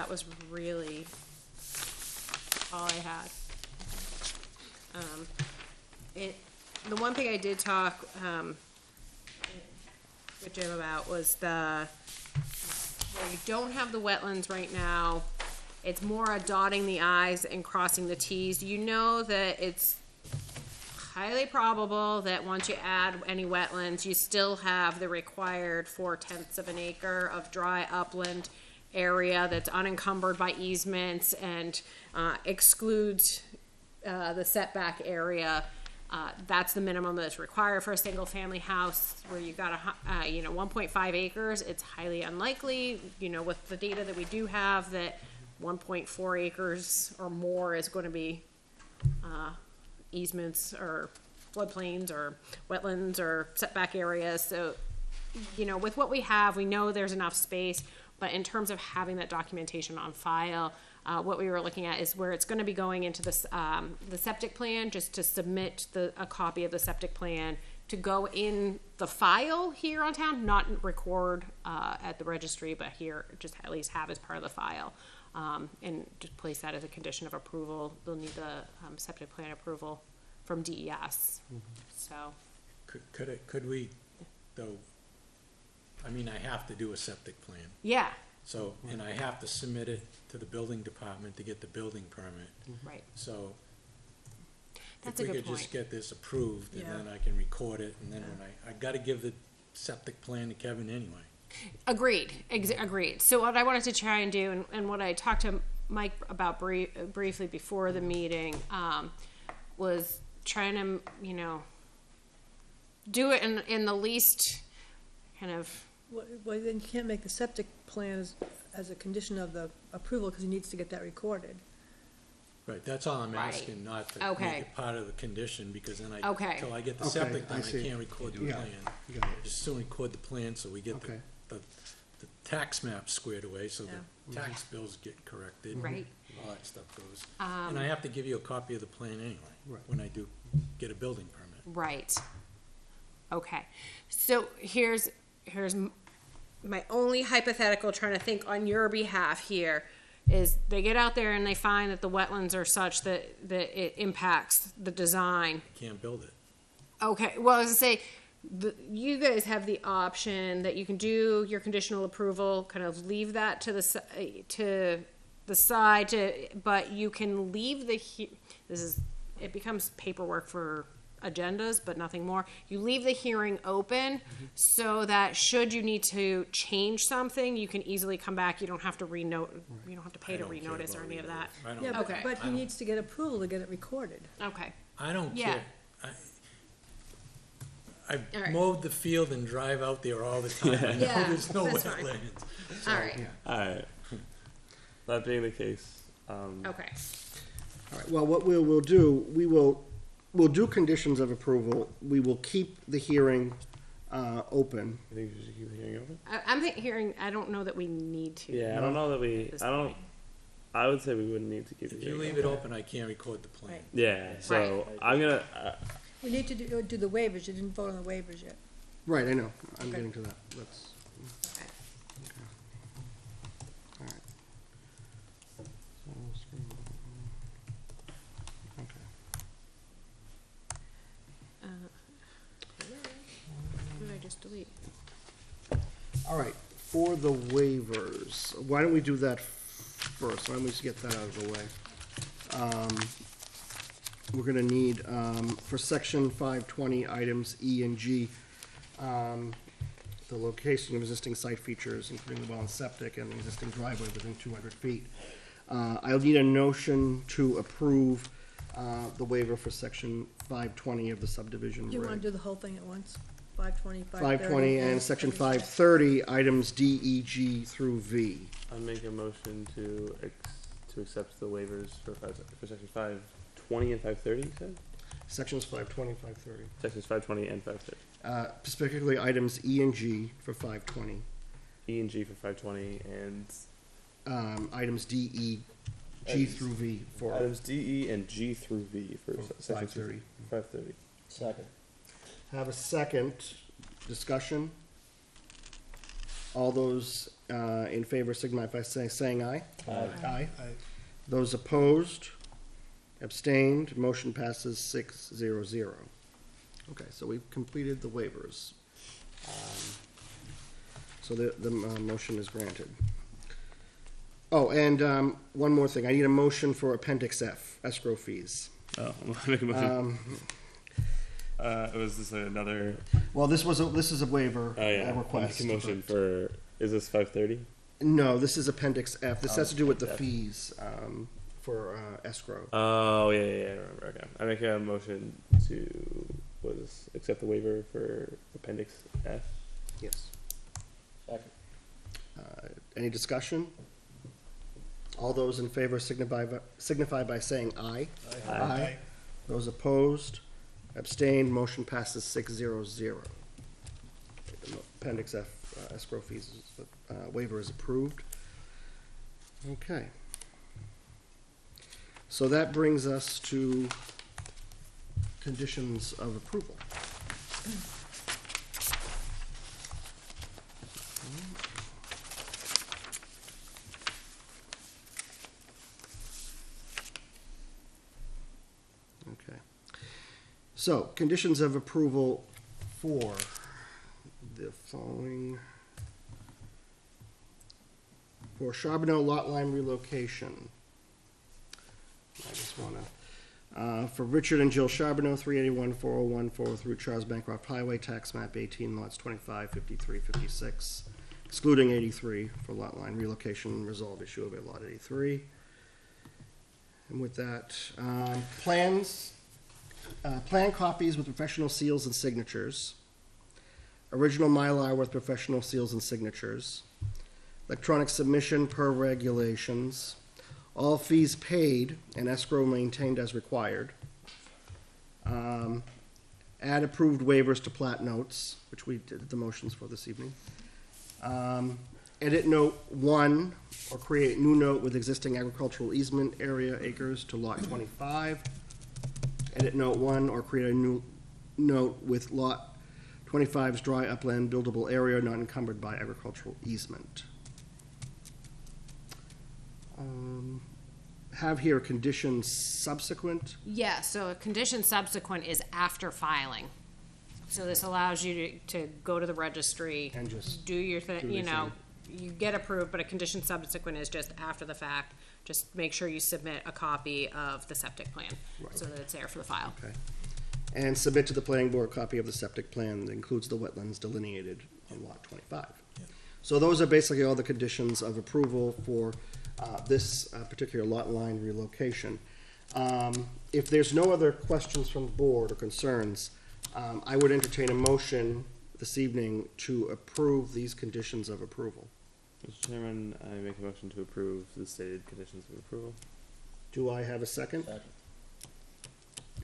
was really all I had. The one thing I did talk with Jim about was where you don't have the wetlands right now, It's more a dotting the i's and crossing the t's. You know that it's highly probable that once you add any wetlands, you still have the required 4/10 of an acre of dry upland area that's unencumbered by easements and excludes the setback area. That's the minimum that's required for a single-family house where you've got 1.5 acres. It's highly unlikely, with the data that we do have, that 1.4 acres or more is going to be easements or floodplains or wetlands or setback areas. So, with what we have, we know there's enough space, but in terms of having that documentation on file, what we were looking at is where it's going to be going into the septic plan, just to submit a copy of the septic plan to go in the file here on town, not record at the registry, but here just at least have as part of the file. And just place that as a condition of approval. They'll need the septic plan approval from DES. So, Could we, though, I mean, I have to do a septic plan, yeah, so, and I have to submit it to the building department to get the building permit. right. So That's if a we good could just point. get this approved, and Yeah. then I can record it, and then when I gotta give the septic plan to Kevin anyway. Agreed. Agreed. So what I wanted to try and do, and what I talked to Mike about briefly before the meeting, was trying to, do it in the least kind of. Well, then you can't make the septic plan as a condition of the approval, because he needs to get that recorded. Right, that's all I'm Right. asking, not to Okay. make it part of the condition, because then Okay. till I get the Okay, septic I done, I see. can't record the Yeah. plan. You got it. Just soon record the plan, so we get Okay. the tax map squared away, so Yeah. the tax bills get corrected. Right. All that stuff goes. And I have to give you a copy of the plan anyway, Right. when I do get a building permit. Right. Okay. So here's my only hypothetical, trying to think on your behalf here, is they get out there and they find that the wetlands are such that it impacts the design. Can't build it. Okay, well, I was gonna say, you guys have the option that you can do your conditional approval, kind of leave that to the side, but you can leave it becomes paperwork for agendas, but nothing more. You leave the hearing open so that should you need to change something, you can easily come back. You don't have to you don't have to pay I to don't care renotice or about any of that. I don't, Yeah, Okay. but he needs to get approval to get it recorded. Okay, I don't Yeah. care. I All right. mowed the field and drive out there all the time. I know Yeah, there's no that's fine. wetlands. all right, Alright. That being the case, okay, All right, well, what we'll do, we'll do conditions of approval. We will keep the hearing open. I think we should keep the hearing open. I'm hearing, I don't know that we need to. Yeah, I don't know that we, At this I don't, point. I would say we wouldn't need to keep the If you hearing leave it open, I can't record the plan. Right. Yeah, so I'm gonna, We need to do the waivers. You didn't vote on the waivers yet. Right, I know, I'm Okay. getting to that. Let's, Okay. all right. Okay. What did I just delete? All right, for the waivers, why don't we do that first? Why don't we just get that out of the way? We're gonna need, for section 520, items E and G, the location of existing site features, including the well and septic and the existing driveway within 200 feet. I'll need a notion to approve the waiver for section 520 of the subdivision Do you want reg. to do the whole thing at once? 520, 520 and section 530, items D, E, G through V. I'll make a motion to accept the waivers for section 520 and 530, you said? Sections 520, 530. Sections 520 and 530. Specifically, items E and G for 520. E and G for 520 and Items D, E, G Items- through V for items D, E, and G through V for section 530. 530. Second. Have a second discussion. All those in favor signify by saying aye. Aye. Those opposed, abstained, motion passes 6-0-0. Okay, so we've completed the waivers. So the motion is granted. Oh, and one more thing. I need a motion for Appendix F, escrow fees. Oh, I'm gonna make a motion. Was this another? Well, this is a waiver Oh yeah. I'll request. make a motion for. Is this 5:30? No, this is Appendix F. This has to do with the F. fees for escrow. Oh yeah, I remember. Okay, I make a motion to accept the waiver for Appendix F. Yes. Second. Any discussion? All those in favor signify by saying aye. Aye. Those opposed, abstained, motion passes 6-0-0. Appendix F, escrow fees, waiver is approved. Okay. So that brings us to conditions of approval. Okay. So, conditions of approval for the following. For Charbonneau lot line relocation. I just wanna, for Richard and Jill Charbonneau, 381, 401, 403 Charles Bancroft Highway, tax map 18, lots 25, 53, 56, excluding 83 for lot line relocation, resolve issue of a lot 83. And with that, plans, plan copies with professional seals and signatures, original Mylar with professional seals and signatures, electronic submission per regulations, all fees paid and escrow maintained as required. Add approved waivers to plat notes, which we did the motions for this evening. Edit note 1, or create new note with existing agricultural easement area acres to lot 25. Edit note 1, or create a new note with lot 25's dry upland buildable area not encumbered by agricultural easement. Have here conditions subsequent. Yeah, so a condition subsequent is after filing. So this allows you to go to the registry. And just do your thing, do you your know, you get approved, but a condition subsequent is just after the fact. Just make sure you submit a copy of the septic plan, Right. so that it's there for the file. Okay. And submit to the planning board a copy of the septic plan that includes the wetlands delineated on lot 25. So those are basically all the conditions of approval for this particular lot line relocation. If there's no other questions from the board or concerns, I would entertain a motion this evening to approve these conditions of approval. Mr. Chairman, I make a motion to approve the stated conditions of approval. Do I have a second? Second.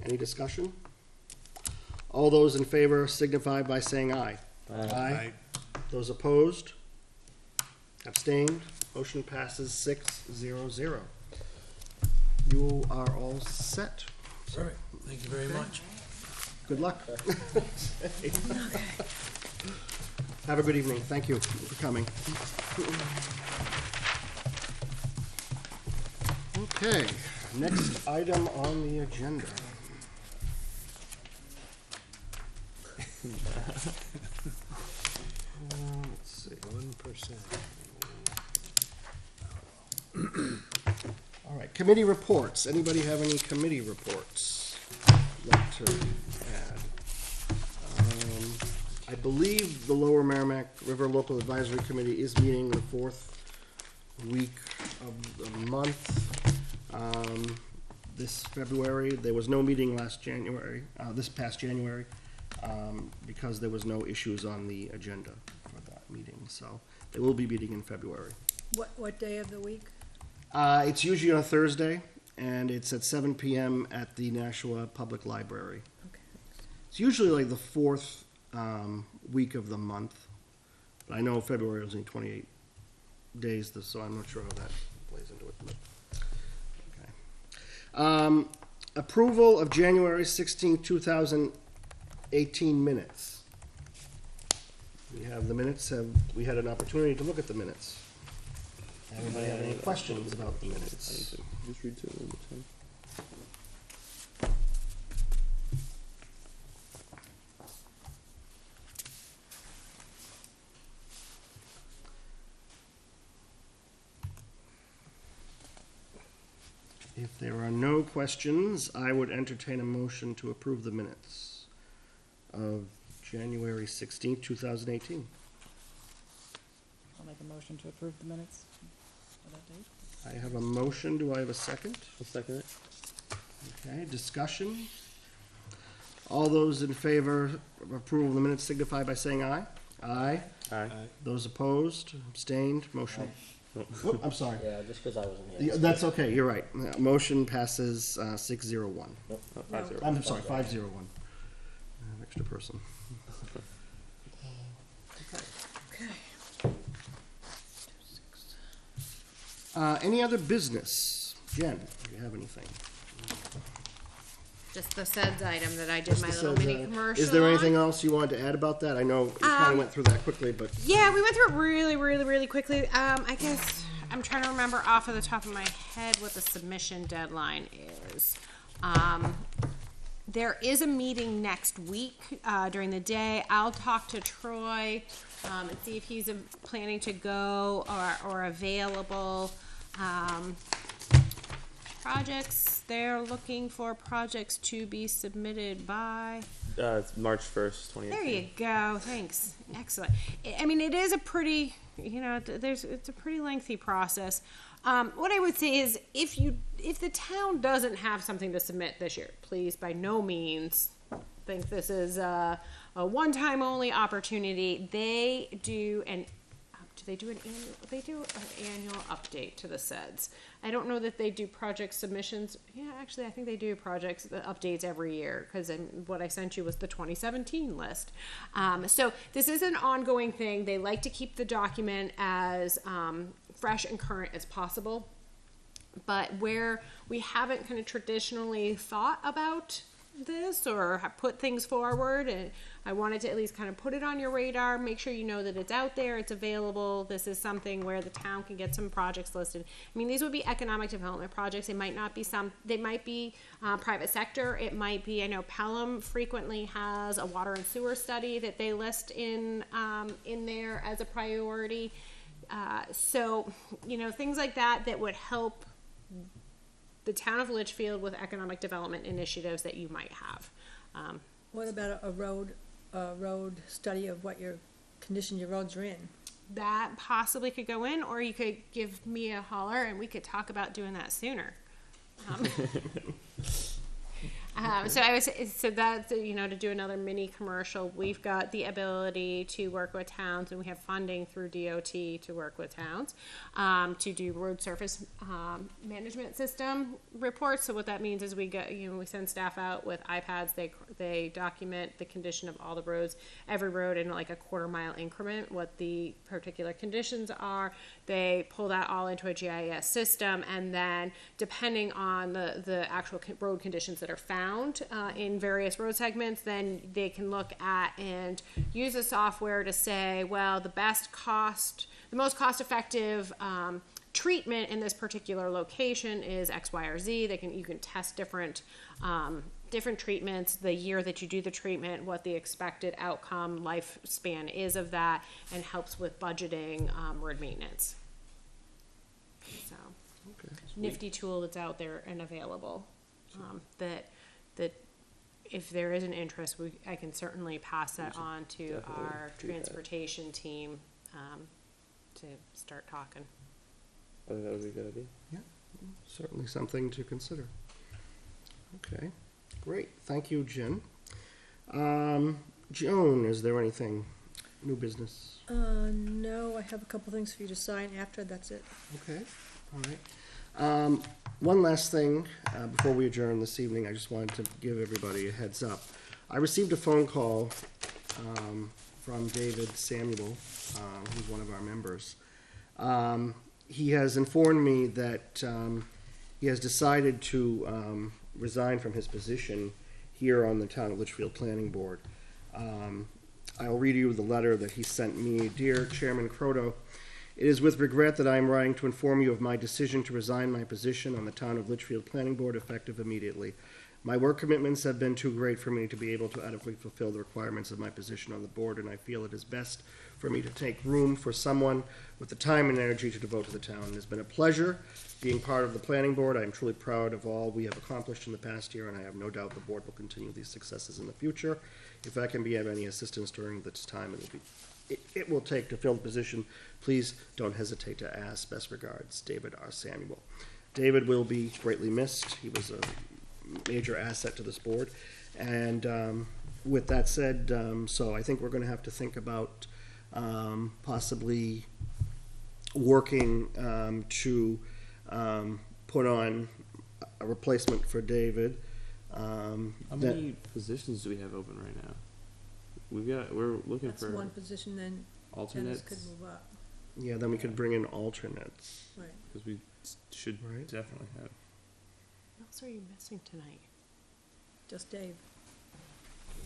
Any discussion? All those in favor signify by saying aye. Aye. Those opposed? Abstained? Motion passes 6-0-0. You are all set. Perfect, thank you very much. Good luck. Have a good evening. Thank you for coming. Okay, next item on the agenda. Let's see. 1%. All right, committee reports. Anybody have any committee reports like to add? I believe the Lower Merrimack River Local Advisory Committee is meeting the fourth week of the month. This February, there was no meeting last January, this past January, because there was no issues on the agenda for that meeting. So they will be meeting in February. What day of the week? It's usually on a Thursday, and it's at 7 p.m. at the Nashua Public Library. Okay. It's usually like the fourth week of the month. But I know February was only 28 days, so I'm not sure how that plays into it. But, okay. Approval of January 16, 2018 minutes. We have the minutes. Have we had an opportunity to look at the minutes? Anybody have any questions about the minutes? Just read through them one more time. If there are no questions, I would entertain a motion to approve the minutes of January 16th, 2018. I'll make a motion to approve the minutes for that date. I have a motion. Do I have a second? I'll second it. Okay, discussion. All those in favor of approval of the minutes signify by saying aye. Aye. Aye. Those opposed, abstained, motion. Whoop, I'm sorry. Yeah, just because I wasn't here. Yeah, that's okay, you're right. Motion passes 601. Nope, not 5-0. I'm sorry, 501. Extra person. Okay. Any other business? Jen, do you have anything? Just the SEDS item that I did Just my the little SEDS mini item. commercial Is there on. anything else you wanted to add about that? I know we kind of went through that quickly, but Yeah, we went through it really quickly. I guess I'm trying to remember off of the top of my head what the submission deadline is. There is a meeting next week during the day. I'll talk to Troy and see if he's planning to go or available. Projects, they're looking for projects to be submitted by. It's March 1st, 2018. There you go. Thanks. Excellent. I mean, it is a pretty, it's a pretty lengthy process. What I would say is, if the town doesn't have something to submit this year, please by no means think this is a one-time only opportunity. They do an annual update to the SEDS. I don't know that they do project submissions. Yeah, actually, I think they do projects updates every year, because what I sent you was the 2017 list. So this is an ongoing thing. They like to keep the document as fresh and current as possible. But where we haven't kind of traditionally thought about this or have put things forward, and I wanted to at least kind of put it on your radar, make sure you know that it's out there, it's available. This is something where the town can get some projects listed. I mean, these would be economic development projects. They might not be they might be private sector. It might be, I know Pelham frequently has a water and sewer study that they list in there as a priority. So, things like that would help the town of Litchfield with economic development initiatives that you might have. What about a road study of what condition your roads are in? That possibly could go in, or you could give me a holler and we could talk about doing that sooner. So that's, to do another mini commercial, we've got the ability to work with towns, and we have funding through DOT to work with towns to do road surface management system reports. So what that means is we send staff out with iPads. They document the condition of all the roads, every road in like a quarter-mile increment, what the particular conditions are. They pull that all into a GIS system, and then depending on the actual road conditions that are found in various road segments, then they can look at and use the software to say, well, the most cost-effective treatment in this particular location is X, Y, or Z. You can test different treatments, the year that you do the treatment, what the expected outcome lifespan is of that, and helps with budgeting road maintenance. So, nifty tool that's out there and available. That if there is an interest, I can certainly pass that on to our transportation team to start talking. I think that would be a good idea. yeah, certainly something to consider. Okay, great. Thank you, Jen. Joan, is there anything, new business? No, I have a couple things for you to sign after, that's it. Okay, all right. One last thing before we adjourn this evening, I just wanted to give everybody a heads up. I received a phone call from David Samuel, who's one of our members. He has informed me that he has decided to resign from his position here on the Town of Litchfield Planning Board. I'll read you the letter that he sent me. Dear Chairman Croto, it is with regret that I am writing to inform you of my decision to resign my position on the Town of Litchfield Planning Board effective immediately. My work commitments have been too great for me to be able to adequately fulfill the requirements of my position on the board, and I feel it is best for me to take room for someone with the time and energy to devote to the town. It has been a pleasure being part of the planning board. I am truly proud of all we have accomplished in the past year, and I have no doubt the board will continue these successes in the future. If I can be of any assistance during this time, it will take to fill the position, please don't hesitate to ask. Best regards, David R. Samuel. David will be greatly missed. He was a major asset to this board. And with that said, so I think we're going to have to think about possibly working to put on a replacement for David. How many positions do we have open right now? We're looking That's for one position, then alternates, Dennis could move up, Yeah, then we could bring in alternates. right. because we should Right. definitely have. What else are you missing tonight? Just Dave.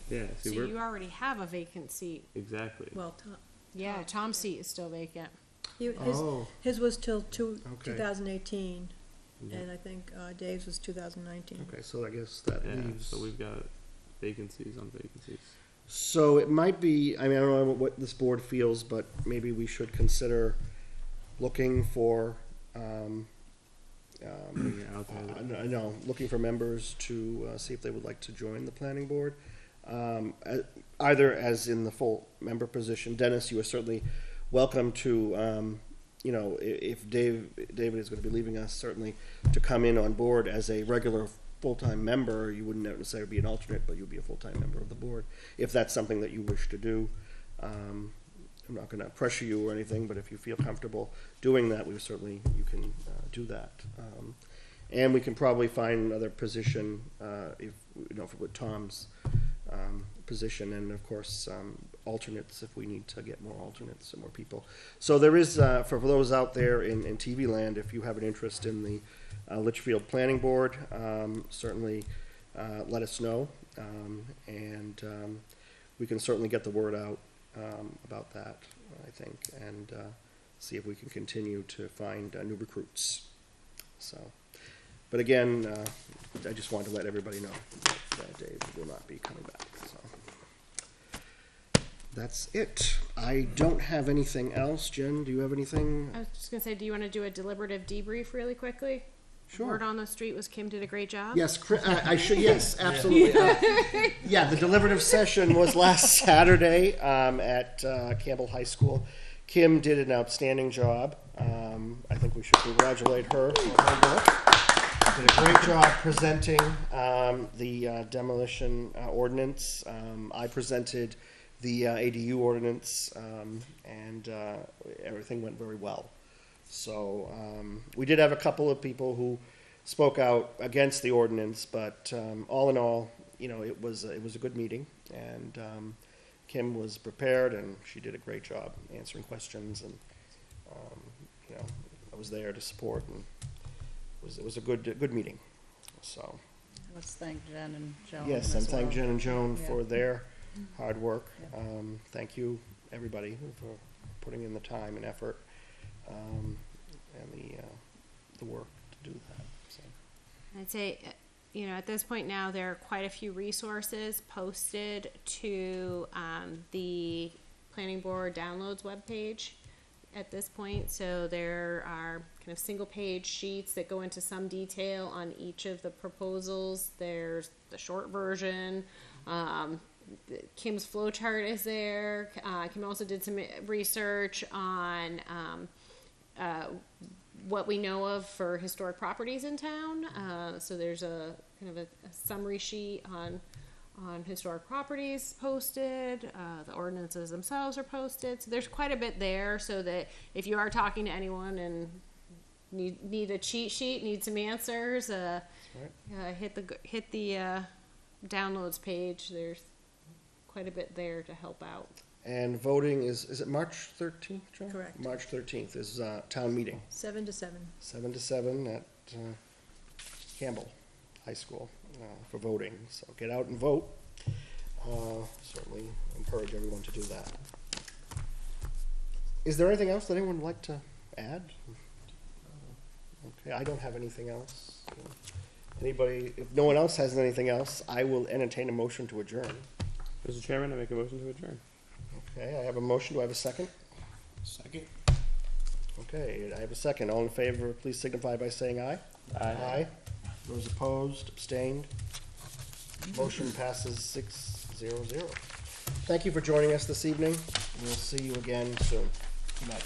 Yeah, see, So we're you already have a vacant seat. exactly. Well, Tom, Yeah, Tom's seat is still vacant. Oh, his was till Okay. 2018, Yeah. and I think Dave's was 2019. okay, so I guess that Yeah, leaves. so we've got vacancies on vacancies. So it might be, I mean, I don't know what this board feels, but maybe we should consider looking for, Bring it out there. no, looking for members to see if they would like to join the planning board. Either as in the full member position. Dennis, you are certainly welcome to, you know, if David is going to be leaving us, certainly to come in on board as a regular full-time member. You wouldn't necessarily be an alternate, but you'd be a full-time member of the board, if that's something that you wish to do. I'm not going to pressure you or anything, but if you feel comfortable doing that, you can do that. And we can probably find another position, if, you know, with Tom's position, and of course, alternates if we need to get more alternates and more people. So there is, for those out there in TV land, if you have an interest in the Litchfield Planning Board, certainly let us know, and we can certainly get the word out about that, I think, and see if we can continue to find new recruits. So, but again, I just wanted to let everybody know that Dave will not be coming back. So that's it. I don't have anything else. Jen, do you have anything? I was just gonna say, do you wanna do a deliberative debrief really quickly? Sure. Word on the street was Kim did a great job. Yes, I should. Yes, absolutely. Yeah, the deliberative session was last Saturday at Campbell High School. Kim did an outstanding job. I think we should congratulate her for her work. Did a great job presenting the demolition ordinance. I presented the ADU ordinance, and everything went very well. So we did have a couple of people who spoke out against the ordinance, but all in all, you know, it was a good meeting, and Kim was prepared, and she did a great job answering questions, and you know, I was there to support, and it was a good meeting. So Let's thank Jen and Joan. yes, as and thank well. Jen and Joan Yeah. for their hard work. Yeah. Thank you, everybody, for putting in the time and effort. And the work to do that. So. I'd say, you know, at this point now, there are quite a few resources posted to the planning board downloads webpage at this point. So there are kind of single page sheets that go into some detail on each of the proposals. There's the short version. Kim's flow chart is there. Kim also did some research on what we know of for historic properties in town. So there's a kind of a summary sheet on historic properties posted. The ordinances themselves are posted. So there's quite a bit there, so that if you are talking to anyone and need a cheat sheet, need some answers, hit the downloads page. There's quite a bit there to help out. And voting is it March 13th, John? Correct. March 13th is town meeting. 7 to 7. 7 to 7 at Campbell High School for voting. So get out and vote. Certainly encourage everyone to do that. Is there anything else that anyone would like to add? Okay, I don't have anything else. Anybody, if no one else has anything else, I will entertain a motion to adjourn. Mr. Chairman, I make a motion to adjourn. Okay, I have a motion. Do I have a second? Second. Okay, I have a second. All in favor, please signify by saying aye. Aye. Those opposed, abstained. Motion passes 6-0-0. Thank you for joining us this evening. We'll see you again soon. Good night.